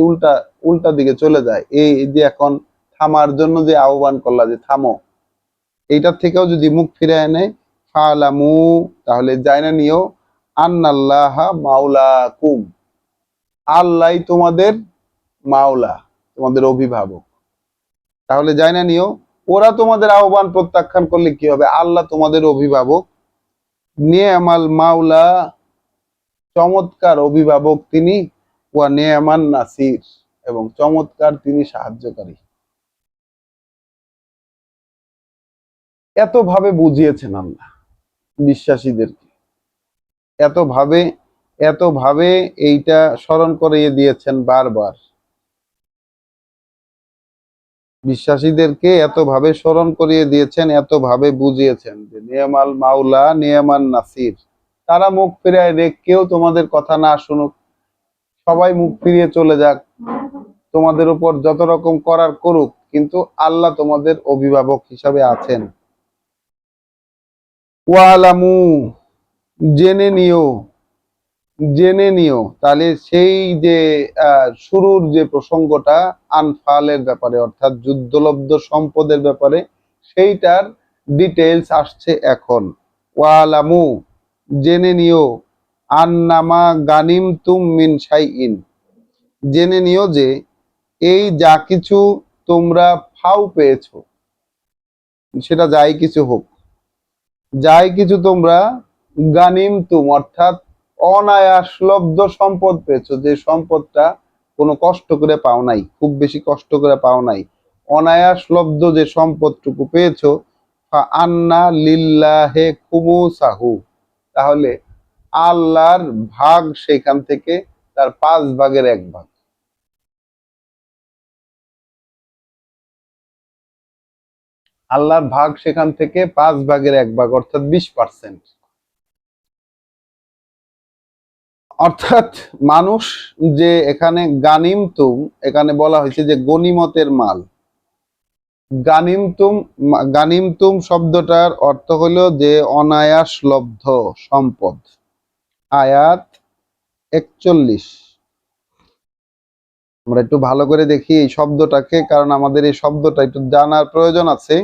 A: উল্টা দিকে চলে যায়, এই যে এখন থামার জন্য যে আহ্বান করলা যে থামো, এইটার থেকেও যদি মুখ ফিরিয়ে নেয়, ফালামু, তাহলে জাইনা নিও, আন্নাল্লাহা মাওলাকুম, আল্লাহ তোমাদের মাওলা, তোমাদের অভিভাবক। তাহলে জাইনা নিও, ওরা তোমাদের আহ্বান প্রত্যাখ্যান করলে কি হবে, আল্লাহ তোমাদের অভিভাবক। নিয়ামাল মাওলা, চমৎকার অভিভাবক তিনি, ওয়া নিয়ামান নাসির, এবং চমৎকার তিনি সাহায্যকারী। এতভাবে বুঝিয়েছেন আল্লাহ বিশ্বাসীদেরকে, এতভাবে এতভাবে এইটা স্মরণ করিয়ে দিয়েছেন বারবার, বিশ্বাসীদেরকে এতভাবে স্মরণ করিয়ে দিয়েছেন, এতভাবে বুঝিয়েছেন যে নিয়ামাল মাওলা নিয়ামান নাসির। তারা মুখ ফিরিয়ে কেউ তোমাদের কথা না শুনুক, সবাই মুখ ফিরিয়ে চলে যাক, তোমাদের উপর যত রকম করার করুক, কিন্তু আল্লাহ তোমাদের অভিভাবক হিসাবে আছেন। ওয়ালামু, জেনে নিও, জেনে নিও, তাহলে সেই যে শুরুর যে প্রসঙ্গটা আনফালের ব্যাপারে, অর্থাৎ যুদ্ধলব্ধ সম্পদের ব্যাপারে, সেইটার ডিটেইলস আসছে এখন। ওয়ালামু, জেনে নিও, আন্নামা গানিমতুম মিন শাইইন, জেনে নিও যে এই যা কিছু তোমরা ফাও পেয়েছো, সেটা যাই কিছু হোক, যাই কিছু তোমরা গানিমতুম অর্থাৎ অনায়াসলব্ধ সম্পদ পেয়েছো, যে সম্পদটা কোনো কষ্ট করে পাও নাই, খুব বেশি কষ্ট করে পাও নাই, অনায়াসলব্ধ যে সম্পদটুকু পেয়েছো, আন্না লিল্লাহে খুমুসাহু, তাহলে আল্লাহর ভাগ সেখান থেকে তার 5/1 ভাগ, আল্লাহর ভাগ সেখান থেকে 5/1 ভাগ, অর্থাৎ 20%। অর্থাৎ মানুষ যে এখানে গানিমতুম, এখানে বলা হয়েছে যে গনিমতের মাল। গানিমতুম, গানিমতুম শব্দটার অর্থ হলো যে অনায়াসলব্ধ সম্পদ। আয়াত 41, আমরা একটু ভালো করে দেখি এই শব্দটাকে, কারণ আমাদের এই শব্দটা একটু জানার প্রয়োজন আছে।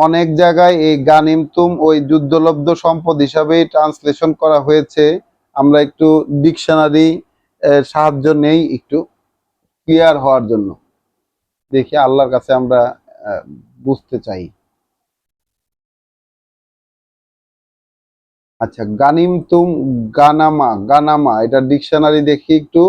A: অনেক জায়গায় এই গানিমতুম ওই যুদ্ধলব্ধ সম্পদ হিসাবে ট্রান্সলেশন করা হয়েছে। আমরা একটু ডিকশনারি সাহায্য নেই একটু ক্লিয়ার হওয়ার জন্য। দেখি আল্লাহর কাছে আমরা বুঝতে চাই। আচ্ছা, গানিম তুম গানামা, গানামা এটা ডিকশনারি দেখি একটু।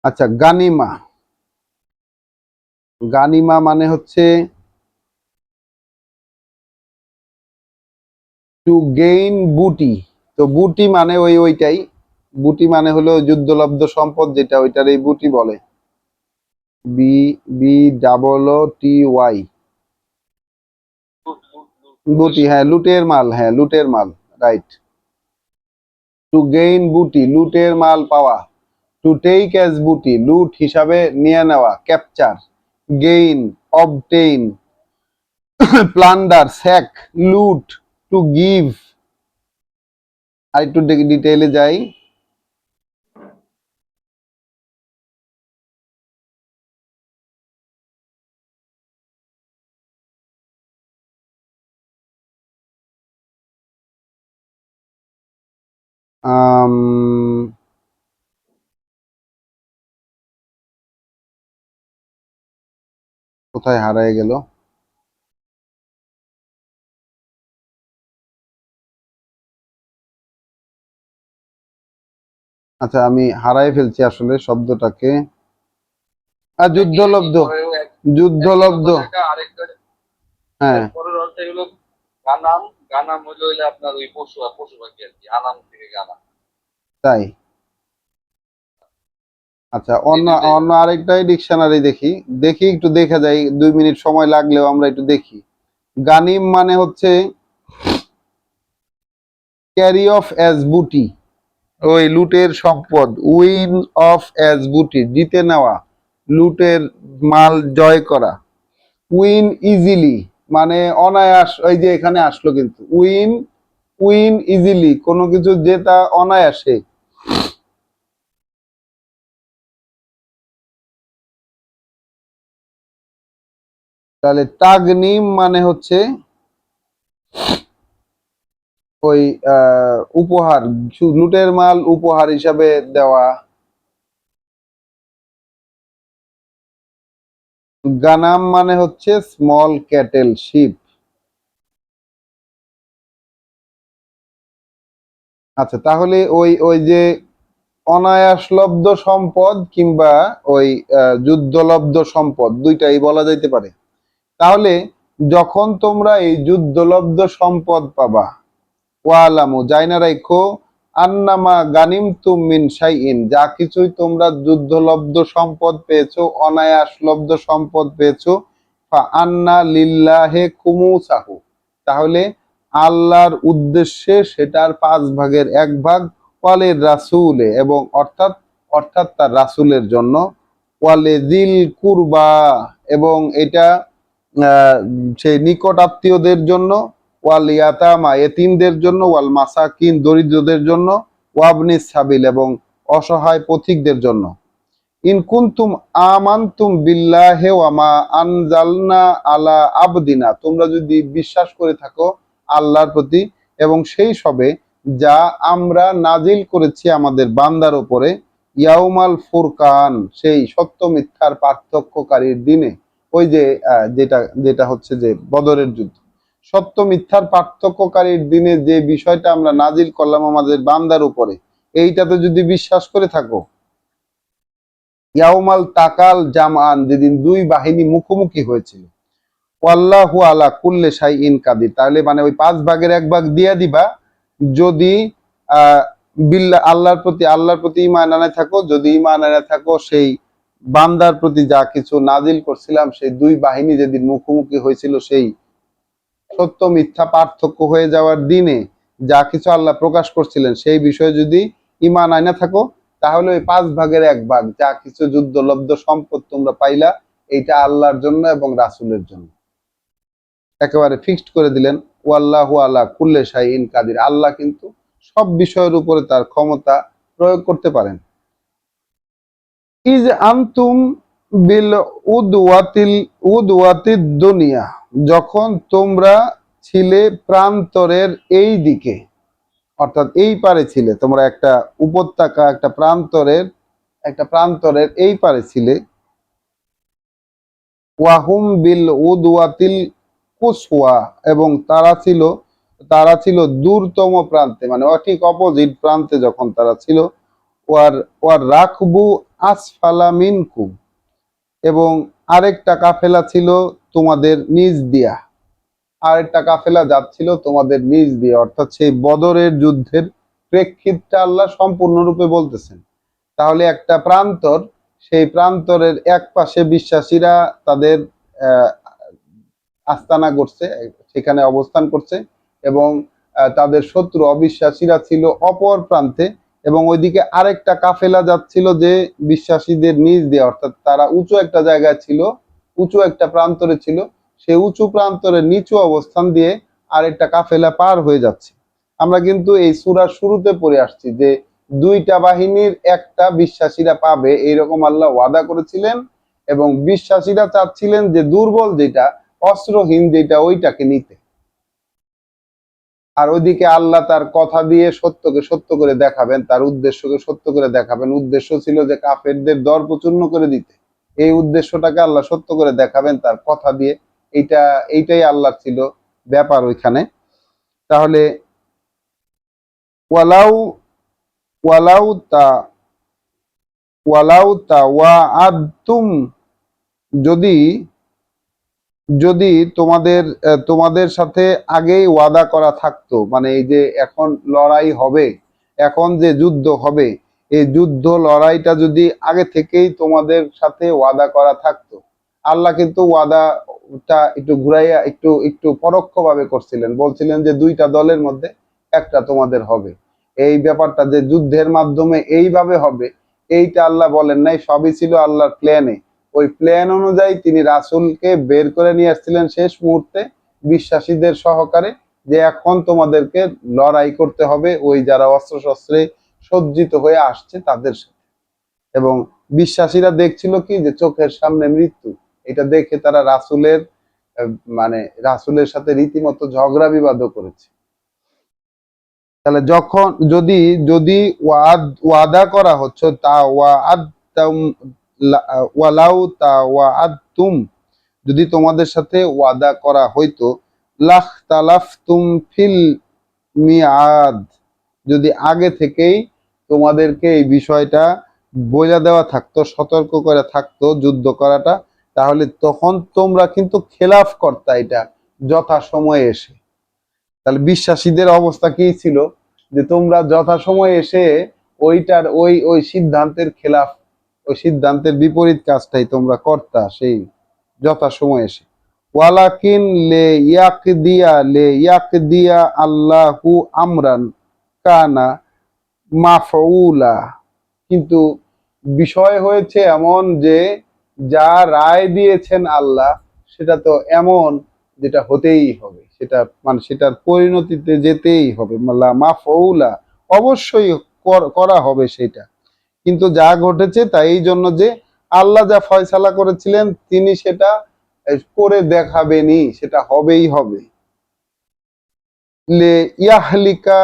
A: আচ্ছা, গানিমা, গানিমা মানে হচ্ছে টু গেইন বুটি। তো বুটি মানে ওইটাই, বুটি মানে হলো যুদ্ধলব্ধ সম্পদ, যেটা ওইটার এই বুটি বলে। B B double O T Y, booty, হ্যাঁ লুটের মাল, হ্যাঁ লুটের মাল, রাইট। টু গেইন বুটি, লুটের মাল পাওয়া। টু টেক অ্যাজ বুটি, লুট হিসাবে নিয়ে নেওয়া, capture. Gain, obtain, plunder, sack, loot. To give, আর একটু ডিটেইলে যাই। আম, কোথায় হারায় গেল? আচ্ছা, আমি হারাই ফেলছি আসলে শব্দটাকে। আর যুদ্ধলব্ধ, যুদ্ধলব্ধ, হ্যাঁ
B: পরের অর্থ হলো গানাম। গানাম হলো আপনার ওই পশু পশু পাখি আর কি, আনাম থেকে গানাম।
A: তাই। আচ্ছা,
B: এই
A: অন্য
B: দুইটাই
A: অন্য আরেকটাই ডিকশনারি দেখি, দেখি একটু দেখা যায়, 2 মিনিট সময় লাগলেও আমরা একটু দেখি। গানিম মানে হচ্ছে ক্যারি অফ অ্যাজ বুটি, ওই লুটের সম্পদ। উইন অফ অ্যাজ বুটি, জিতে নেওয়া, লুটের মাল জয় করা। উইন ইজিলি মানে অনায়াস, ওই যে এখানে আসলো কিন্তু উইন, উইন ইজিলি কোনো কিছু জেতা অনায়াসে। তাহলে তাগনিম মানে হচ্ছে ওই উপহার, লুটের মাল উপহার হিসাবে দেওয়া। গানাম মানে হচ্ছে স্মল ক্যাটেল, শিপ। আচ্ছা, তাহলে ওই ওই যে অনায়াসলব্ধ সম্পদ কিংবা ওই যুদ্ধলব্ধ সম্পদ, দুইটাই বলা যাইতে পারে। তাহলে যখন তোমরা এই যুদ্ধলব্ধ সম্পদ পাবা, ওয়ালামু জাইনা রাইখো, আন্নামা গানিমতুম মিন শাইইন, যা কিছুই তোমরা যুদ্ধলব্ধ সম্পদ পেয়েছো, অনায়াসলব্ধ সম্পদ পেয়েছো, ফা আন্না লিল্লাহে কুমুসাহু, তাহলে আল্লাহর উদ্দেশ্যে সেটার 5 ভাগের 1 ভাগ, ওয়ালির রাসূলে, এবং অর্থাৎ অর্থাৎ তার রাসূলের জন্য, ওয়ালিযিল কুরবা, এবং এটা আহ, সেই নিকট আত্মীয়দের জন্য, ওয়াল ইয়াতামা এতিমদের জন্য, ওয়াল মাসাকিন দরিদ্রদের জন্য, ওয়াবনিস সাবিল এবং অসহায় পথিকদের জন্য। ইন কুনতুম আমানতুম বিল্লাহি ওয়া মা আনজালনা আলা আবদিনা, তোমরা যদি বিশ্বাস করে থাকো আল্লাহর প্রতি এবং সেই সবে যা আমরা নাজিল করেছি আমাদের বান্দার উপরে, ইয়াউমাল ফুরকান, সেই সত্য মিথ্যার পার্থক্যকারীর দিনে। ওই যে যেটা যেটা হচ্ছে যে বদরের যুদ্ধ, সত্য মিথ্যার পার্থক্যকারীর দিনে যে বিষয়টা আমরা নাজিল করলাম আমাদের বান্দার উপরে, এইটাতে যদি বিশ্বাস করে থাকো, ইয়াউমাল তাকাল জামান, যেদিন 2 বাহিনী মুখোমুখি হয়েছিল, ওয়াল্লাহু আলা কুল্লি শাইইন কাদির, তাহলে মানে ওই 5 ভাগের 1 ভাগ দিয়া দিবা যদি আহ বিল্লাহ আল্লাহর প্রতি ঈমান আনায় থাকো, যদি ঈমান আনায় থাকো সেই বান্দার প্রতি যা কিছু নাজিল করছিলাম, সেই 2 বাহিনী যেদিন মুখোমুখি হয়েছিল, সেই সত্য মিথ্যা পার্থক্য হয়ে যাওয়ার দিনে যা কিছু আল্লাহ প্রকাশ করছিলেন সেই বিষয়ে যদি ঈমান আনা থাকো, তাহলে ওই 5 ভাগের 1 ভাগ যা কিছু যুদ্ধলব্ধ সম্পদ তোমরা পাইলা, এইটা আল্লাহর জন্য এবং রাসূলের জন্য। একেবারে ফিক্সড করে দিলেন, ওয়াল্লাহু আলা কুল্লি শাইইন কাদির, আল্লাহ কিন্তু সব বিষয়ের উপরে তার ক্ষমতা প্রয়োগ করতে পারেন। ইজ আনতুম বিল উদওয়াতিদ দুনিয়া, যখন তোমরা ছিলে প্রান্তরের এই দিকে, অর্থাৎ এই পারে ছিলে, তোমরা একটা উপত্যকা, একটা প্রান্তরের এই পারে ছিলে। ওয়াহুম বিল উদওয়াতিল কুসওয়া, এবং তারা ছিল দূরতম প্রান্তে, মানে ঠিক অপোজিট প্রান্তে যখন তারা ছিল। ওয়ার ওয়ার রাকবু আসফালা মিনকুম, এবং আরেকটা কাফেলা ছিল তোমাদের নিজ দিয়া, আরেকটা কাফেলা যাচ্ছিল তোমাদের নিজ দিয়ে, অর্থাৎ সেই বদরের যুদ্ধের প্রেক্ষিতটা আল্লাহ সম্পূর্ণরূপে বলতেছেন। তাহলে একটা প্রান্তর, সেই প্রান্তরের এক পাশে বিশ্বাসীরা তাদের আহ, আস্তানা করছে, সেখানে অবস্থান করছে, এবং তাদের শত্রু অবিশ্বাসীরা ছিল অপর প্রান্তে, এবং ওইদিকে আরেকটা কাফেলা যাচ্ছিল যে বিশ্বাসীদের নিজ দিয়ে, অর্থাৎ তারা উঁচু একটা জায়গায় ছিল, উঁচু একটা প্রান্তরে ছিল, সেই উঁচু প্রান্তরের নিচু অবস্থান দিয়ে আরেকটা কাফেলা পার হয়ে যাচ্ছে। আমরা কিন্তু এই সূরার শুরুতে পড়ে আসছি যে দুইটা বাহিনীর একটা বিশ্বাসীরা পাবে, এইরকম আল্লাহ ওয়াদা করেছিলেন, এবং বিশ্বাসীরা চাচ্ছিলেন যে দুর্বল যেটা, অস্ত্রহীন যেটা, ওইটাকে নিতে। আর ওইদিকে আল্লাহ তার কথা দিয়ে সত্যকে সত্য করে দেখাবেন, তার উদ্দেশ্যকে সত্য করে দেখাবেন। উদ্দেশ্য ছিল যে কাফেরদের দরপচূর্ণ করে দিতে, এই উদ্দেশ্যটাকে আল্লাহ সত্য করে দেখাবেন তার কথা দিয়ে। এইটাই আল্লাহর ছিল ব্যাপার ওইখানে। তাহলে ওয়ালাউ ওয়ালাউ তা ওয়ালাউ তা ওয়া আদতুম, যদি যদি তোমাদের সাথে আগেই ওয়াদা করা থাকতো, মানে এই যে এখন লড়াই হবে, এখন যে যুদ্ধ হবে, এই যুদ্ধ লড়াইটা যদি আগে থেকেই তোমাদের সাথে ওয়াদা করা থাকতো। আল্লাহ কিন্তু ওয়াদাটা একটু ঘুরাইয়া একটু একটু পরোক্ষভাবে করছিলেন, বলছিলেন যে দুইটা দলের মধ্যে একটা তোমাদের হবে। এই ব্যাপারটা যে যুদ্ধের মাধ্যমে এইভাবে হবে, এইটা আল্লাহ বলেন নাই, সবই ছিল আল্লাহর প্ল্যানে। ওই প্ল্যান অনুযায়ী তিনি রাসূলকে বের করে নিয়ে আসছিলেন শেষ মুহূর্তে বিশ্বাসীদের সহকারে, যে এখন তোমাদেরকে লড়াই করতে হবে ওই যারা অস্ত্র শস্ত্রে সজ্জিত হয়ে আসছে তাদের সাথে। এবং বিশ্বাসীরা দেখছিল কি, যে চোখের সামনে মৃত্যু, এটা দেখে তারা মানে রাসূলের সাথে রীতিমতো ঝগড়া বিবাদও করেছে। তাহলে যখন যদি যদি ওয়াদা করা হচ্ছে, তা ওয়ালাউ তা ওয়াআদতুম, যদি তোমাদের সাথে ওয়াদা করা হইতো, লাখতালাফতুম ফিল মিআদ, যদি আগে থেকেই তোমাদেরকে এই বিষয়টা বলে দেওয়া থাকতো, সতর্ক করে থাকতো যুদ্ধ করাটা, তাহলে তখন তোমরা কিন্তু খেলাফ করতা এটা যথাসময়ে এসে। তাহলে বিশ্বাসীদের অবস্থা কি ছিল, যে তোমরা যথাসময়ে এসে ওইটার ওই ওই সিদ্ধান্তের খেলাফ, ওই সিদ্ধান্তের বিপরীত কাজটাই তোমরা কর্তা সেই যথাসময়ে এসে। ওয়ালাকিন লে ইয়াকদিয়া আল্লাহু আমরান কানা মাফউলা, কিন্তু বিষয় হয়েছে এমন যে যা রায় দিয়েছেন আল্লাহ, সেটা তো এমন যেটা হতেই হবে, সেটা মানে সেটার পরিণতিতে যেতেই হবে, মাফউলা, অবশ্যই করা হবে সেটা। কিন্তু যা ঘটেছে তা এই জন্য যে আল্লাহ যা ফয়সালা করেছিলেন তিনি সেটা করে দেখাবেনই, সেটা হবেই হবে। লে ইয়াহলিকা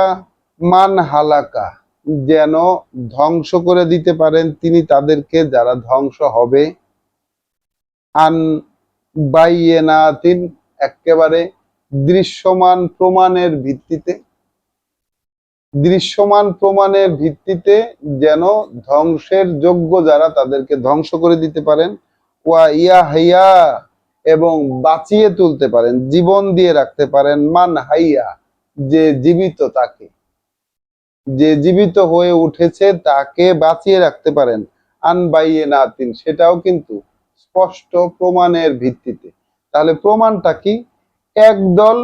A: মান হালাকা, যেন ধ্বংস করে দিতে পারেন তিনি তাদেরকে যারা ধ্বংস হবে। আন বাইয়েনাতিন, একেবারে দৃশ্যমান প্রমাণের ভিত্তিতে, দৃশ্যমান প্রমাণের ভিত্তিতে যেন ধ্বংসের যোগ্য যারা তাদেরকে ধ্বংস করে দিতে পারেন। ওয়া ইয়াহিয়া, এবং বাঁচিয়ে তুলতে পারেন, জীবন দিয়ে রাখতে পারেন, মান হাইয়া, যে জীবিত তাকে, যে জীবিত হয়ে উঠেছে তাকে বাঁচিয়ে রাখতে পারেন। আনবাইয়ে নাতিন, সেটাও কিন্তু স্পষ্ট প্রমাণের ভিত্তিতে। তাহলে প্রমাণটা কি, একদল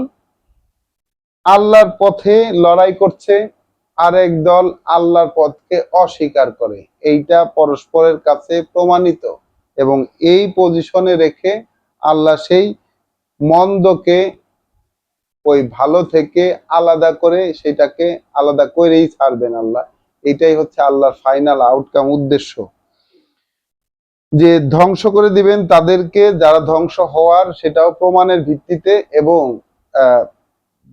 A: আল্লাহর পথে লড়াই করছে, আরেক দল আল্লাহর পথকে অস্বীকার করে, এইটা পরস্পরের কাছে প্রমাণিত, এবং এই পজিশনে রেখে আল্লাহ সেই মন্দকে ওই ভালো থেকে আলাদা করে সেটাকে আলাদা করেই ছাড়বেন আল্লাহ। এটাই হচ্ছে আল্লাহর ফাইনাল আউটকাম, উদ্দেশ্য, যে ধ্বংস করে দিবেন তাদেরকে যারা ধ্বংস হওয়ার, সেটাও প্রমাণের ভিত্তিতে, এবং আহ,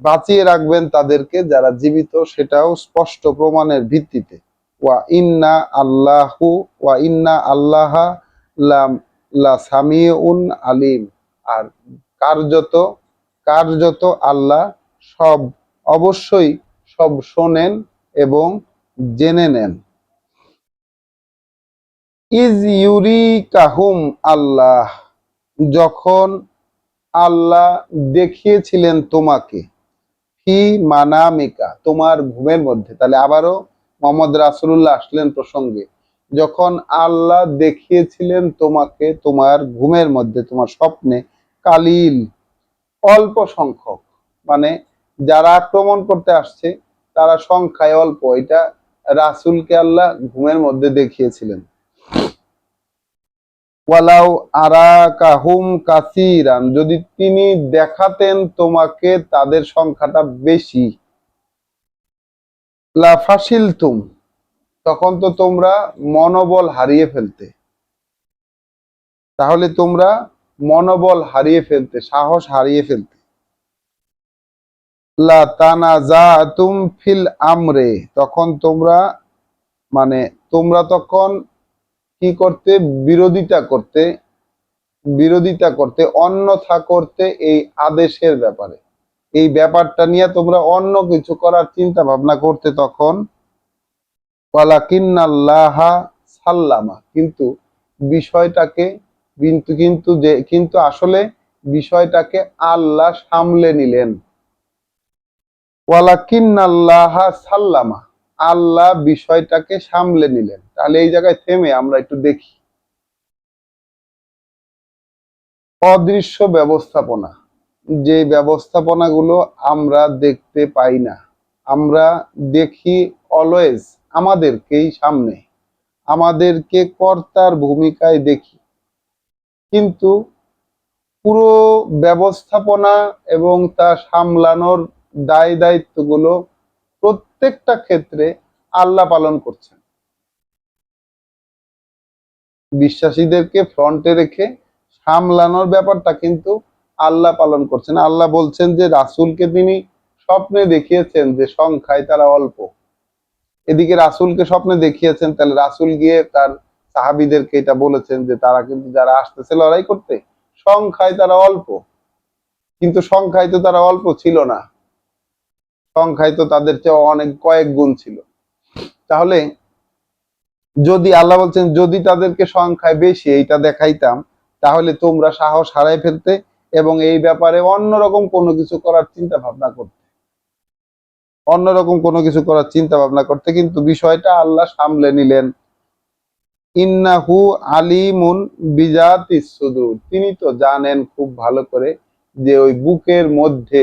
A: বাঁচিয়ে রাখবেন তাদেরকে যারা জীবিত, সেটাও স্পষ্ট প্রমাণের ভিত্তিতে। ওয়া ইন্না আল্লাহা লা সামিউন আলিম। আর কার্যত কার্যত আল্লাহ সব, অবশ্যই সব শোনেন এবং জেনে নেন। ইজ ইউরিকাহুম আল্লাহ, যখন আল্লাহ দেখিয়েছিলেন তোমাকে, ফি মানামিকা, তোমার ঘুমের মধ্যে। তাহলে আবারও মোহাম্মদ রাসূলুল্লাহ আসলেন প্রসঙ্গে। যখন আল্লাহ দেখিয়েছিলেন তোমাকে তোমার ঘুমের মধ্যে, তোমার স্বপ্নে, কালিল, অল্প সংখ্যক, মানে যারা আক্রমণ করতে আসছে তারা সংখ্যায় অল্প, এটা রাসূলকে আল্লাহ ঘুমের মধ্যে দেখিয়েছিলেন। ওয়ালাউ আরাকাহুম কাসীরান, যদি তিনি দেখাতেন তোমাকে তাদের সংখ্যাটা বেশি, লাফাশিলতুম, তখন তো তোমরা মনোবল হারিয়ে ফেলতে। তাহলে তোমরা মনোবল হারিয়ে ফেলতে, সাহস হারিয়ে ফেলতে। লা তানাজাতুম ফিল আমরে, তখন তোমরা, মানে তোমরা তখন কি করতে, বিরোধিতা করতে, অন্যথা করতে এই আদেশের ব্যাপারে। এই ব্যাপারটা নিয়ে তোমরা অন্য কিছু করার চিন্তা ভাবনা করতে তখন। ওয়ালাকিন্নাল্লাহা সাল্লামা, কিন্তু বিষয়টাকে, কিন্তু আসলে বিষয়টাকে আল্লাহ সামলে নিলেন। ওয়ালাকিন্নাল্লাহা সাল্লামা, আল্লাহ বিষয়টাকে সামলে নিলেন। তাহলে এই জায়গায় থেমে আমরা একটু দেখি অদৃশ্য ব্যবস্থাপনা, যে ব্যবস্থাপনাগুলো আমরা দেখতে পাই না, আমরা দেখি অলওয়েজ আমাদেরকেই সামনে, আমাদেরকে কর্তার ভূমিকায় দেখি, কিন্তু পুরো ব্যবস্থাপনা এবং তা সামলানোর দায় দায়িত্বগুলো প্রত্যেকটা ক্ষেত্রে আল্লাহ পালন করছেন। বিশ্বাসীদেরকে ফ্রন্টে রেখে সামলানোর ব্যাপারটা কিন্তু আল্লাহ পালন করছেন। আল্লাহ বলছেন যে রাসূলকে তিনি স্বপ্নে দেখিয়েছেন যে সংখ্যায় তারা অল্প। এদিকে রাসূলকে স্বপ্নে দেখিয়েছেন, তাহলে রাসূল গিয়ে তার সাহাবীদেরকে এটা বলেছেন যে তারা কিন্তু, যারা আসতেছে লড়াই করতে, সংখ্যায় তারা অল্প। কিন্তু সংখ্যায় তো তারা অল্প ছিল না, সংখ্যায় তো তাদের চেয়ে অনেক কয়েক গুণ ছিল। তাহলে যদি আল্লাহ বলছেন যদি তাদেরকে সংখ্যায় বেশি এইটা দেখাইতাম, তাহলে তোমরা সাহস হারাই ফেলতে এবং এই ব্যাপারে অন্যরকম কোনো কিছু করার চিন্তা ভাবনা করতে, কিন্তু বিষয়টা আল্লাহ সামলে নিলেন। ইন্নাহু আলিমুন বিজাতিস সুদূর, তিনি তো জানেন খুব ভালো করে যে ওই বুকের মধ্যে,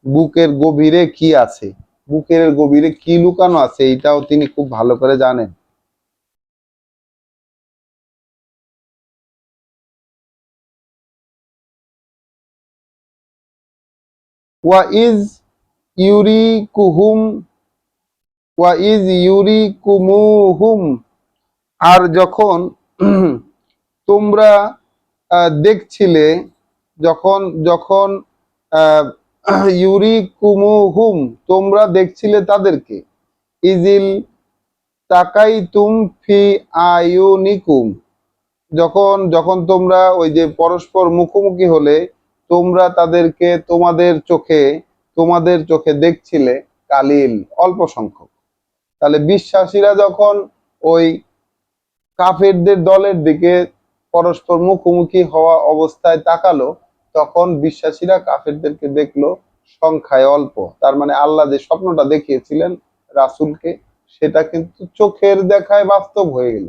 A: বুকের গভীরে কি আছে, বুকের গভীরে কি লুকানো আছে, এটাও তিনি খুব ভালো করে জানেন। ওয়া ইজ ইউরিকুহুম ইউরিকুমুহুম, আর যখন তোমরা দেখছিলে, যখন যখন ইউরিকুমুহুম, তোমরা দেখছিলে তাদেরকে, ইজিল তাকাইতুম ফি আয়ুনিকুম, যখন যখন তোমরা ওই যে পরস্পর মুখোমুখি হলে তোমরা তাদেরকে তোমাদের চোখে দেখছিলে, কালিল, অল্প সংখ্যক। তাহলে বিশ্বাসীরা যখন ওই কাফেরদের দলের দিকে পরস্পর মুখোমুখি হওয়া অবস্থায় তাকালো, তখন বিশ্বাসীরা কাফেরদেরকে দেখলো সংখ্যায় অল্প। তার মানে আল্লাহ যে স্বপ্নটা দেখিয়েছিলেন রাসূলকে, সেটা কিন্তু চোখের দেখায় বাস্তব হয়ে গেল।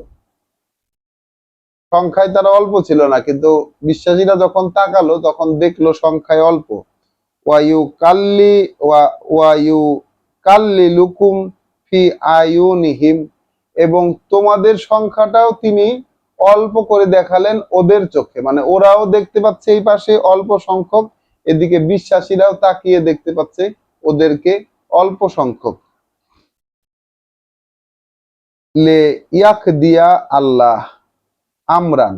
A: সংখ্যায় তারা অল্প ছিল না, কিন্তু বিশ্বাসীরা যখন তাকালো তখন দেখলো সংখ্যায় অল্প। ওয়ায়ু কাল্লি ওয়ায়ু কাল্লি লুকুম ফি আয়ুনিহিম, এবং তোমাদের সংখ্যাটাও তিনি অল্প করে দেখালেন ওদের চোখে, মানে ওরাও দেখতে পাচ্ছে এই পাশে অল্প সংখ্যক, এদিকে বিশ্বাসীরাও তাকিয়ে দেখতে পাচ্ছে ওদেরকে অল্প সংখ্যক। লে ইয়াক দিয়া আল্লাহ আমরান,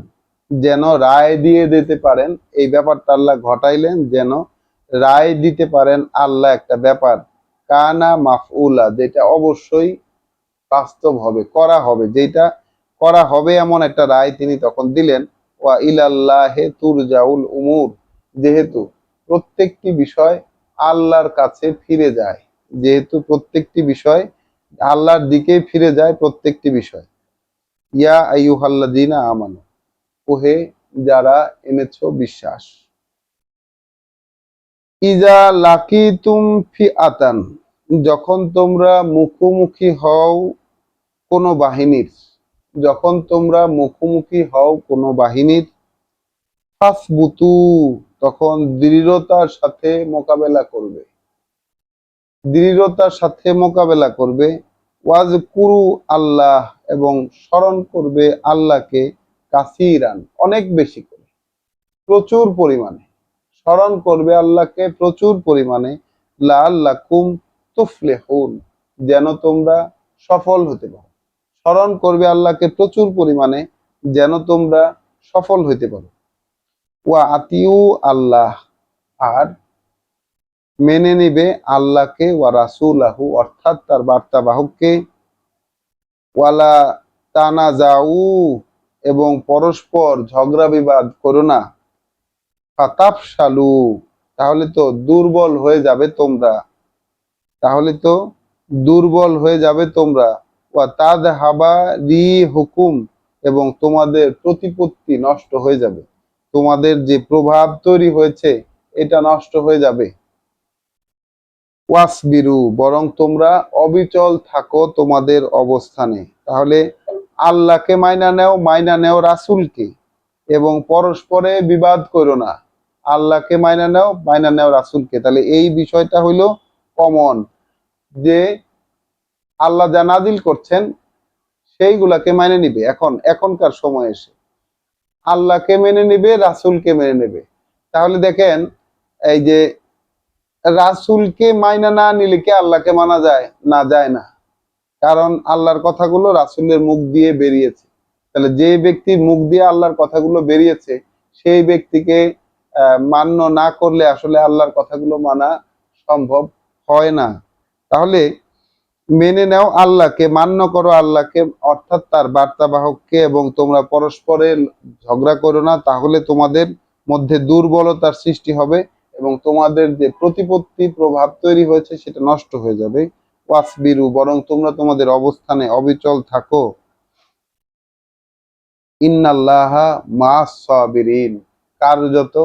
A: যেন রায় দিয়ে দিতে পারেন, এই ব্যাপারটা আল্লাহ ঘটাইলেন যেন রায় দিতে পারেন আল্লাহ একটা ব্যাপার, কানা মাফউলা, যেটা অবশ্যই বাস্তব হবে, করা হবে, যেটা করা হবে এমন একটা রায় তিনি তখন দিলেন। ওয়া ইলাল্লাহে তুরজাউল উমুর, যেহেতু প্রত্যেকটি বিষয় আল্লাহর কাছে ফিরে যায়, যেহেতু প্রত্যেকটি বিষয় আল্লাহর দিকে ফিরে যায় প্রত্যেকটি বিষয়। ইয়া আইয়ুহাল্লাযীনা আমানু, ওহে যারা এনেছো বিশ্বাস, ইজা লাকিতুম ফিআতান, যখন তোমরা মুখোমুখি হও কোনো বাহিনীর, যখন তোমরা মুখোমুখি হও কোনো বাহিনীর, ফাসবুতু, তখন দৃঢ়তার সাথে মোকাবেলা করবে, দৃঢ়তার সাথে মোকাবেলা করবে। ওয়াজকুরু আল্লাহ, এবং স্মরণ করবে আল্লাহকে, কাসিরান, অনেক বেশি করে, প্রচুর পরিমাণে স্মরণ করবে আল্লাহকে প্রচুর পরিমাণে, লাআল্লাকুম তুফলিহুন, যেন তোমরা সফল হতে পারো। স্মরণ করবে আল্লাহকে প্রচুর পরিমাণে যেন তোমরা সফল হইতে পারো। ওয়া আতিউ আল্লাহ, আর মেনে নিবে আল্লাহকে, ওয়া রাসূলাহু, অর্থাৎ তার বার্তাবাহককে, ওয়ালা তানাজাউ, এবং পরস্পর ঝগড়া বিবাদ করো না, ফাতাফশালু, তাহলে তো দুর্বল হয়ে যাবে তোমরা, তাহলে তো দুর্বল হয়ে যাবে তোমরা। ওয়া তাযহাবা রিহুকুম, এবং তোমাদের প্রতিপত্তি নষ্ট হয়ে যাবে, তোমাদের যে প্রভাব তৈরি হয়েছে এটা নষ্ট হয়ে যাবে। ওয়াসবিরু, বরং তোমরা অবিচল থাকো তোমাদের অবস্থানে। তাহলে আল্লাহকে মাইনা নেও রাসূলকে, এবং পরস্পরে বিবাদ করো না। আল্লাহকে মাইনা নেও রাসূলকে, তাহলে এই বিষয়টা হইলো কমন, যে আল্লাহ যা নাজিল করছেন সেইগুলাকে মেনে নিবে। এখনকার সময় এসে আল্লাহকে মেনে নিবে, রাসূলকে মেনে নেবে। তাহলে দেখেন, এই যে রাসূলকে মাইনা না নিলে কি আল্লাহকে মানা যায়? না, যায় না। কারণ আল্লাহর কথাগুলো রাসূলের মুখ দিয়ে বেরিয়েছে। তাহলে যে ব্যক্তির মুখ দিয়ে আল্লাহর কথাগুলো বেরিয়েছে সেই ব্যক্তিকে মান্য না করলে আসলে আল্লাহর কথাগুলো মানা সম্ভব হয় না। তাহলে মেনে নাও আল্লাহকে, মান্য করো আল্লাহকে, অর্থাৎ তার বার্তাবাহককে, এবং তোমরা পরস্পরের ঝগড়া করো না, তাহলে তোমাদের মধ্যে দুর্বলতার সৃষ্টি হবে এবং তোমাদের যে প্রতিপত্তি প্রভাব তৈরি হয়েছে সেটা নষ্ট হয়ে যাবে। ওয়াসবিরু, বরং তোমরা তোমাদের অবস্থানে অবিচল থাকো। ইন্নাল্লাহা মা'আস সাবিরিন, কার্যত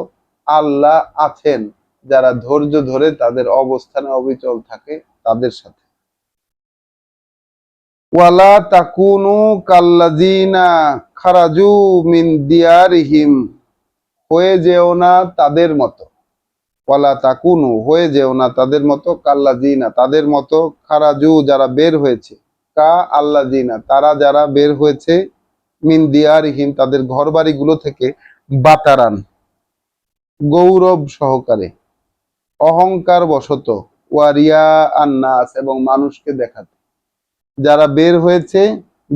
A: আল্লাহ আছেন যারা ধৈর্য ধরে তাদের অবস্থানে অবিচল থাকে তাদের সাথে। ওয়ালা তাকুনু কাল্লাযিনা খারাজু মিন দিয়ারিহিম, হয়ে যেও না তাদের মতো। ওয়ালা তাকুনু, হয়ে যেও না তাদের মতো, কাল্লাযিনা, তাদের মতো, খারাজু, যারা বের হয়েছে, কা আল্লাযিনা, তারা যারা বের হয়েছে, মিন দিয়ারিহিম, তাদের ঘরবাড়িগুলো থেকে, বাতারান, গৌরব সহকারে, অহংকার বশত, ওয়ারিয়া আন্নাস, এবং মানুষকে দেখাতে। যারা বের হয়েছে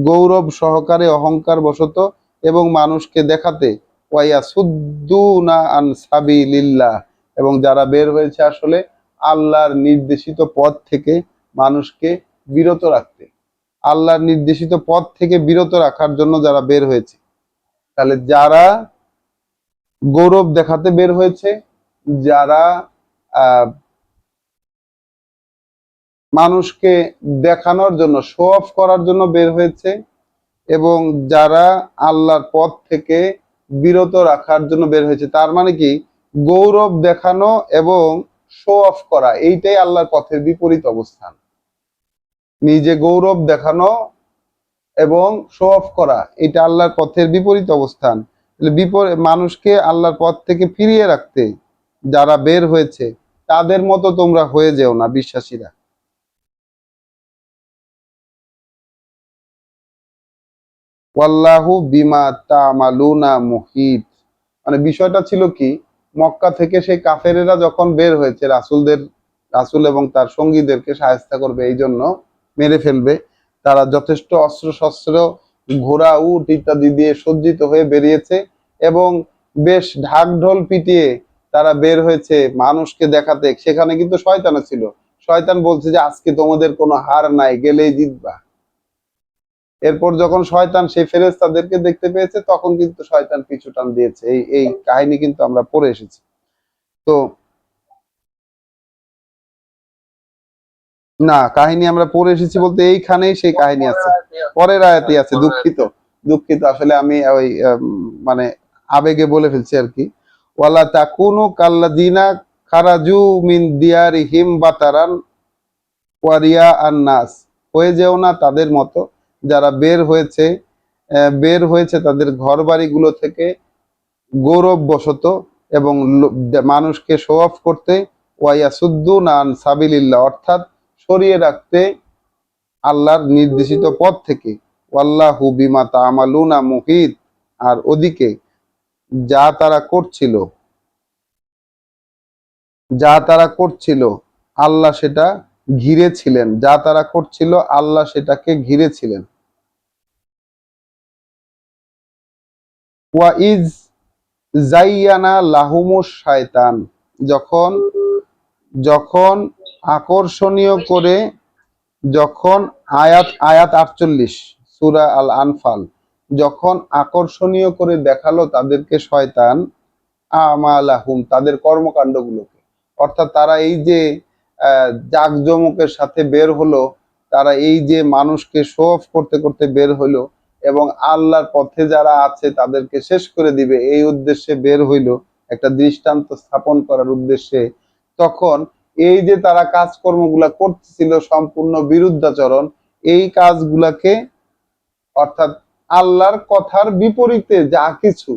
A: গৌরব সহকারে, অহংকার বশত, এবং মানুষকে দেখাতে, ওয়াইয়া সুদ্দুনা আন সাবিলিল্লাহ, এবং যারা বের হয়েছে আসলে আল্লাহর নির্দেশিত পথ থেকে মানুষকে বিরত রাখতে, আল্লাহর নির্দেশিত পথ থেকে বিরত রাখার জন্য যারা বের হয়েছে। তাহলে যারা গৌরব দেখাতে বের হয়েছে, যারা আহ মানুষকে দেখানোর জন্য, শো অফ করার জন্য বের হয়েছে, এবং যারা আল্লাহর পথ থেকে বিরত রাখার জন্য বের হয়েছে। তার মানে কি, গৌরব দেখানো এবং শো অফ করা এইটাই আল্লাহর পথের বিপরীত অবস্থান। নিজে গৌরব দেখানো এবং শো অফ করা এটা আল্লাহর পথের বিপরীত অবস্থান। মানুষকে আল্লাহর পথ থেকে ফিরিয়ে রাখতে যারা বের হয়েছে তাদের মতো তোমরা হয়ে যেও না বিশ্বাসীরা। ওয়াল্লাহু বিমা তা'মালুনা মুহিত, মানে বিষয়টা ছিল কি, মক্কা থেকে সেই কাফেরেরা যখন বের হয়েছে রাসূল এবং তার সঙ্গীদেরকে সাহায্য করবে এই জন্য মেরে ফেলবে, তারা যথেষ্ট অস্ত্র শস্ত্র, ঘোড়া উট ইত্যাদি দিয়ে সজ্জিত হয়ে বেরিয়েছে এবং বেশ ঢাক ঢোল পিটিয়ে তারা বের হয়েছে মানুষকে দেখাতে। সেখানে কিন্তু শয়তানও ছিল। শয়তান বলছে যে আজকে তোমাদের কোনো হার নাই, গেলেই জিতবা। এরপর যখন শয়তান সেই ফেরেশতাদেরকে দেখতে পেয়েছে তখন কিন্তু শয়তান পিছু টান দিয়েছে। এই এই কাহিনী কিন্তু আমরা পড়ে এসেছি। তো না, কাহিনী আমরা পড়ে এসেছি বলতে এইখানেই সেই কাহিনী আছে, পরের আয়াতে আছে। দুঃখিত, দুঃখিত, আসলে আমি ওই মানে আবেগে বলে ফেলছি আর কি। ওয়ালা তাকুনু কাল্লাযিনা খারাজু মিন দিয়ারিহিম বাতারান ওয়ারিয়া আন-নাস, হয়ে যেও না তাদের মতো যারা বের হয়েছে তাদের ঘর বাড়িগুলো থেকে গৌরববশত এবং মানুষকে শো অফ করতে, ওয়াইয়াসুদ্দুনা আন সাবিলিল্লাহ, অর্থাৎ সরিয়ে রাখতে আল্লাহর নির্দেশিত পথ থেকে। ওয়াল্লাহু বিমা তা'মালুনা মুহিত, আর ওদিকে যা তারা করছিল যা তারা করছিল আল্লাহ সেটা ঘিরে ছিলেন, যা তারা করছিল আল্লাহ সেটাকে ঘিরে ছিলেন। ওয়া ইজ জাইয়ানা লাহুমুশ শায়তান, যখন যখন আকর্ষণীয় করে, যখন আয়াত আয়াত 48 সূরা আল আনফাল, যখন আকর্ষণীয় করে দেখালো তাদেরকে শয়তান আমালাহুম, তাদের কর্মকাণ্ডগুলোকে। অর্থাৎ তারা এই যে জাঁকজমকের সাথে বের হলো, তারা এই যে মানুষকে শো অফ করতে করতে বের হইলো এবং আল্লাহর পথে যারা আছে তাদেরকে শেষ করে দিবে এই উদ্দেশ্যে বের হইলো, একটা দৃষ্টান্ত স্থাপন করার উদ্দেশ্যে। তখন এই যে তারা কাজকর্মগুলা করতেছিল সম্পূর্ণ বিরুদ্ধাচরণ, এই কাজগুলাকে, অর্থাৎ আল্লাহর কথার বিপরীতে যা কিছু,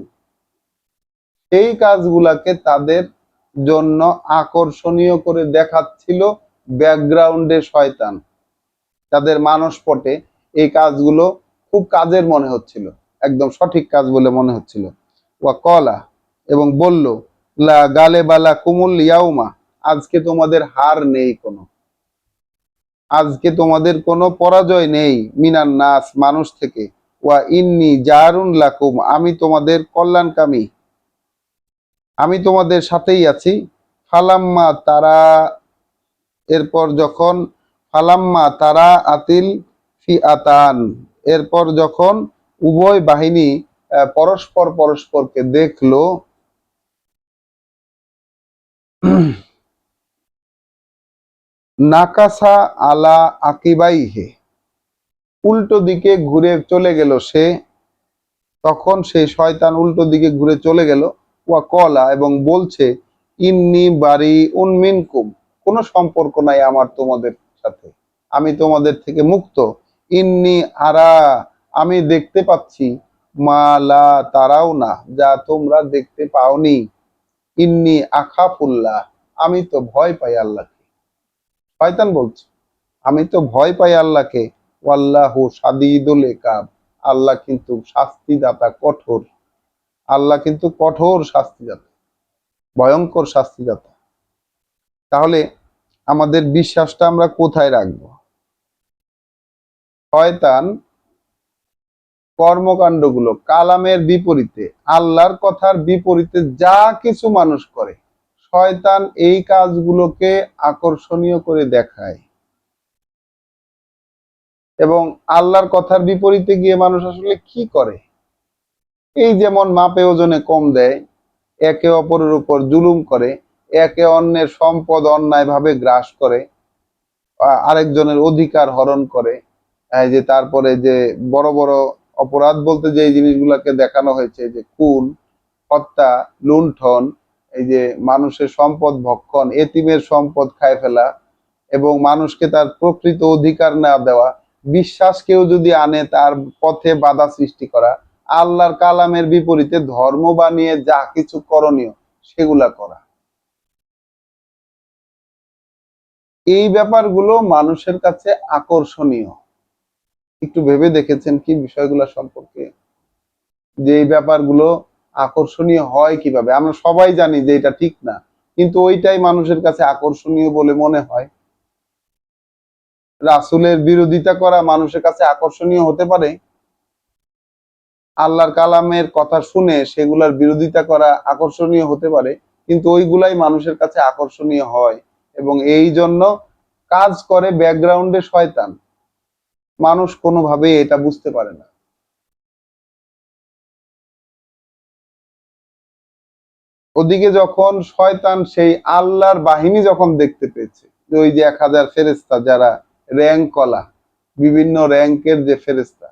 A: এই কাজগুলাকে তাদের জন্য আকর্ষণীয় করে দেখাচ্ছিল ব্যাকগ্রাউন্ডে শয়তান। তাদের মানসপটে এই কাজগুলো খুব কাজের মনে হচ্ছিল, একদম সঠিক কাজ বলে মনে হচ্ছিল। ওয়া কলা, এবং বলল, লা গালেবালা কুমুল ইয়াউমা, আজকে তোমাদের হার নেই কোনো, আজকে তোমাদের কোনো পরাজয় নেই, মিনান নাস, মানুষ থেকে। ওয়া ইন্নি জারুন লাকুম, আমি তোমাদের কল্যাণকামী, আমি তোমাদের সাথেই আছি। ফালাম্মা তারা, এরপর যখন ফালাম্মা তারা আতিল ফিআতান, এরপর যখন উভয় বাহিনী পরস্পর পরস্পরকে দেখলো, নাকাসা আলা আকিবাইহে, উল্টো দিকে ঘুরে চলে গেল সে, তখন সেই শয়তান উল্টো দিকে ঘুরে চলে গেল। ওয়া কলা, এবং বলছে, ইন্নি বারি উন মিনকুম, কোনো সম্পর্ক নাই আমার তোমাদের সাথে, আমি তোমাদের থেকে মুক্ত। ইন্নি আরা, আমি দেখতে পাচ্ছি, মা লা তারাও না, যা তোমরা দেখতে পাওনি। ইন্নি আখাফুল্লাহ, আমি তো ভয় পাই আল্লাহকে। শয়তান বলছে আমি তো ভয় পাই আল্লাহকে। ওয়াল্লাহু শাদীদুল ইকাব, আল্লাহ কিন্তু শাস্তিদাতা, কঠোর। আল্লাহ কিন্তু কঠোর শাস্তিদাতা, ভয়ঙ্কর শাস্তিদাতা। তাহলে আমাদের বিশ্বাসটা আমরা কোথায় রাখবো? শয়তান কর্মকাণ্ডগুলো কালামের বিপরীতে, আল্লাহর কথার বিপরীতে যা কিছু মানুষ করে, শয়তান এই কাজগুলোকে আকর্ষণীয় করে দেখায় এবং আল্লাহর কথার বিপরীতে গিয়ে মানুষ আসলে কি করে? এই যেমন মাপে ওজনে কম দেয়, একে অপরের উপর জুলুম করে, একে অন্যের সম্পদ অন্যায়ভাবে গ্রাস করে, আরেকজনের অধিকার হরণ করে। এই যে তারপরে যে বড় বড় অপরাধ বলতে যে এই জিনিসগুলোকে দেখানো হয়েছে, যে খুন, হত্যা, লুণ্ঠন, এই যে মানুষের সম্পদ ভক্ষণ, এতিমের সম্পদ খায় ফেলা এবং মানুষকে তার প্রকৃত অধিকার না দেওয়া, বিশ্বাস কেউ যদি আনে তার পথে বাধা সৃষ্টি করা, আল্লাহর কালামের বিপরীতে ধর্ম বানিয়ে যা কিছু করণীয় সেগুলা করা, এই ব্যাপারগুলো মানুষের কাছে আকর্ষণীয়। একটু ভেবে দেখেছেন কি বিষয়গুলো সম্পর্কে, যে এই ব্যাপারগুলো আকর্ষণীয় হয় কিভাবে? আমরা সবাই জানি যে এটা ঠিক না, কিন্তু ওইটাই মানুষের কাছে আকর্ষণীয় বলে মনে হয়। রাসূলের বিরোধিতা করা মানুষের কাছে আকর্ষণীয় হতে পারে? আল্লাহর কালামের কথা শুনে সেগুলার বিরোধিতা করা আকর্ষণীয় হতে পারে, কিন্তু ওইগুলাই মানুষের কাছে আকর্ষণীয় হয়, এবং এই জন্য কাজ করে ব্যাকগ্রাউন্ডে শয়তান। মানুষ কোনোভাবেই এটা বুঝতে পারে না। ওদিকে যখন শয়তান সেই আল্লাহর বাহিনী যখন দেখতে পেয়েছে, যে ওই যে 1000 ফেরেশতা যারা র‍্যাঙ্কওয়ালা, বিভিন্ন র‍্যাঙ্কের যে ফেরেশতা,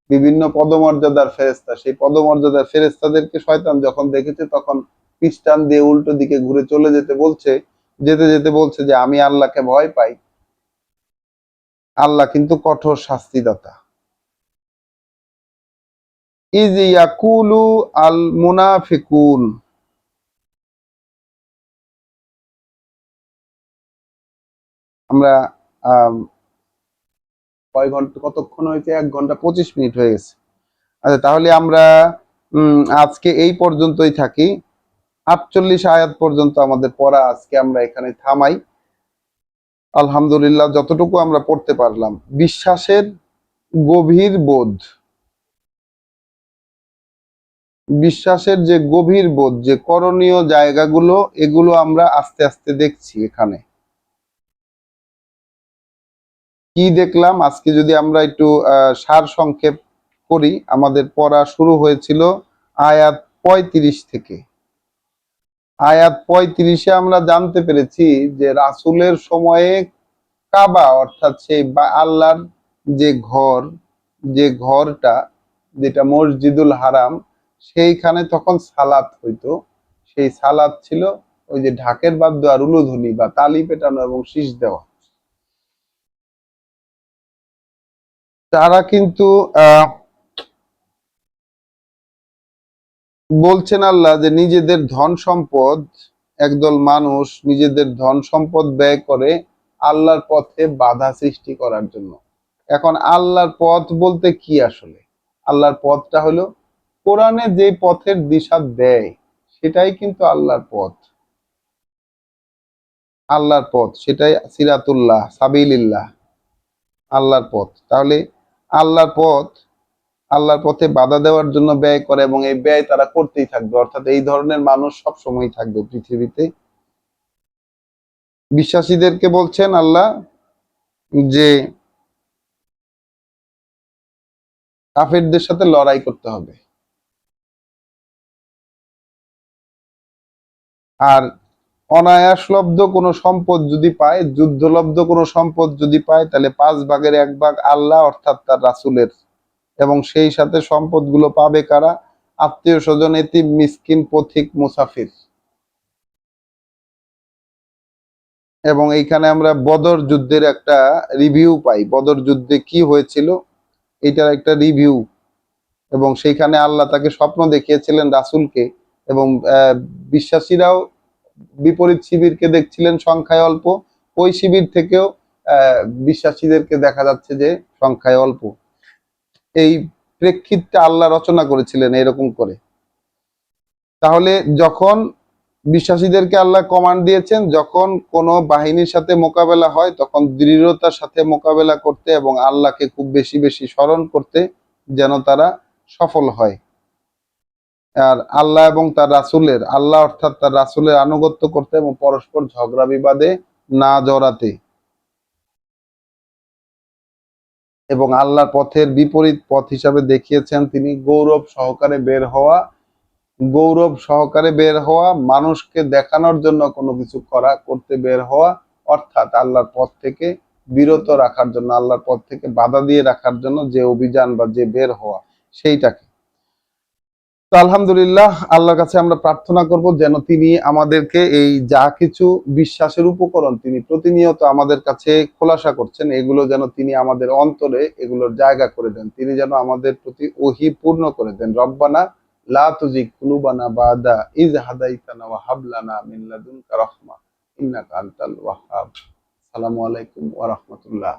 A: বিভিন্ন পদমর্যাদার ফেরেশতা, সেই পদমর্যাদার ফেরেশতাদেরকে শয়তান যখন দেখেছে, তখন পিছটান দিয়ে উল্টো দিকে ঘুরে চলে যেতে বলছে, যেতে যেতে বলছে যে আমি আল্লাহকে ভয় পাই। আল্লাহ কিন্তু কঠোর শাস্তিদাতা। ইয ইয়াকুলু আল মুনাফিকুন, আমরা কয় ঘন্টা, কতক্ষণ হয়েছে? 1 ঘন্টা 25 মিনিট হয়ে গেছে। আচ্ছা, তাহলে আমরা আজকে এই পর্যন্তই থাকি। 48 আয়াত পর্যন্ত আমাদের পড়া, আজকে আমরা এখানে থামাই। আলহামদুলিল্লাহ, যতটুকু আমরা পড়তে পারলাম। বিশ্বাসের গভীর বোধ, বিশ্বাসের যে গভীর বোধ, যে করণীয় জায়গাগুলো, এগুলো আমরা আস্তে আস্তে দেখছি এখানে। কি দেখলাম আজকে? যদি আমরা একটু সার সংক্ষেপ করি, আমাদের পড়া শুরু হয়েছিল আয়াত 35 থেকে। আয়াত 35-এ আমরা জানতে পেরেছি যে রাসূলের সময়ে কাবা, অর্থাৎ সেই আল্লাহর যে ঘর, যে ঘরটা, যেটা মসজিদুল হারাম, সেইখানে তখন সালাত হইতো। সেই সালাত ছিল ওই যে ঢাকের বাদ্য আর উলুধ্বনি বা তালি পেটানো এবং শীষ দেওয়া। তারা কিন্তু বলছেন আল্লাহ যে নিজেদের ধন সম্পদ, একদল মানুষ নিজেদের ধন সম্পদ ব্যয় করে আল্লাহর পথে বাধা সৃষ্টি করার জন্য। এখন আল্লাহর পথ বলতে কি আসলে? আল্লাহর পথটা হলো কোরআনে যে পথের দিশা দেয়, সেটাই কিন্তু আল্লাহর পথ। আল্লাহর পথ সেটাই সিরাতুল্লাহ, সাবিলিল্লাহ, আল্লাহর পথ। তাহলে আল্লাহর পথ, আল্লাহর পথে বাধা দেওয়ার জন্য ব্যয় করে, এবং এই ব্যয় তারা করতেই থাকবে। অর্থাৎ এই ধরনের মানুষ সব সময় থাকবে পৃথিবীতে। বিশ্বাসীদেরকে বলছেন আল্লাহ যে কাফেরদের সাথে লড়াই করতে হবে। আর অনায়াসলব্ধ কোনো সম্পদ যদি পায়, যুদ্ধলব্ধ কোনো সম্পদ যদি পায়, তাহলে 5 ভাগের 1 ভাগ আল্লাহ, অর্থাৎ তার রাসূলের। এবং সেই সাথে সম্পদগুলো পাবে কারা? আত্মীয় স্বজন, এতিম, মিসকিন, পথিক, মুসাফির। এবং এইখানে আমরা বদর যুদ্ধের একটা রিভিউ পাই। বদর যুদ্ধে কি হয়েছিল এটার একটা রিভিউ। এবং সেইখানে আল্লাহ তাকে স্বপ্ন দেখিয়েছিলেন রাসূলকে, এবং বিশ্বাসীরাও বিপরীত শিবিরকে দেখছিলেন সংখ্যায় অল্প, ওই শিবির থেকেও বিশ্বাসীদেরকে দেখা যাচ্ছে যে সংখ্যায় অল্প। এই প্রেক্ষিতটা আল্লাহ রচনা করেছিলেন এরকম করে। তাহলে যখন বিশ্বাসীদেরকে আল্লাহ কমান্ড দিয়েছেন, যখন কোনো বাহিনীর সাথে মোকাবেলা হয়, তখন দৃঢ়তার সাথে মোকাবেলা করতে এবং আল্লাহকে খুব বেশি বেশি স্মরণ করতে, যেন তারা সফল হয়। আর আল্লাহ এবং তার রাসূলের, আল্লাহ অর্থাৎ তার রাসূলের আনুগত্য করতে এবং পরস্পর ঝগড়া বিবাদে না জড়াতে, এবং আল্লাহর পথের বিপরীত পথ হিসাবে দেখিয়েছেন তিনি গৌরব সহকারে বের হওয়া। গৌরব সহকারে বের হওয়া, মানুষকে দেখানোর জন্য কোনো কিছু করতে বের হওয়া, অর্থাৎ আল্লাহর পথ থেকে বিরত রাখার জন্য, আল্লাহর পথ থেকে বাধা দিয়ে রাখার জন্য যে অভিযান বা যে বের হওয়া, সেইটাকে। তো আলহামদুলিল্লাহ, আল্লাহর কাছে আমরা প্রার্থনা করব যেন তিনি আমাদেরকে এই যা কিছু বিশ্বাসের উপকরণ তিনি প্রতিনিয়ত আমাদের কাছে খোলাসা করছেন, এগুলো যেন তিনি আমাদের অন্তরে এগুলোর জায়গা করে দেন। তিনি যেন আমাদের প্রতি ওহী পূর্ণ করে দেন। রব্বানা লা তুজিগ কুলুবানা বাদা ইয হাদাইতানা ওয়া হাব লানা মিন লাদুনকা রাহমা ইন্নাকা আনতাল ওয়াহ্হাব। আসসালামু আলাইকুম ওয়া রাহমাতুল্লাহ।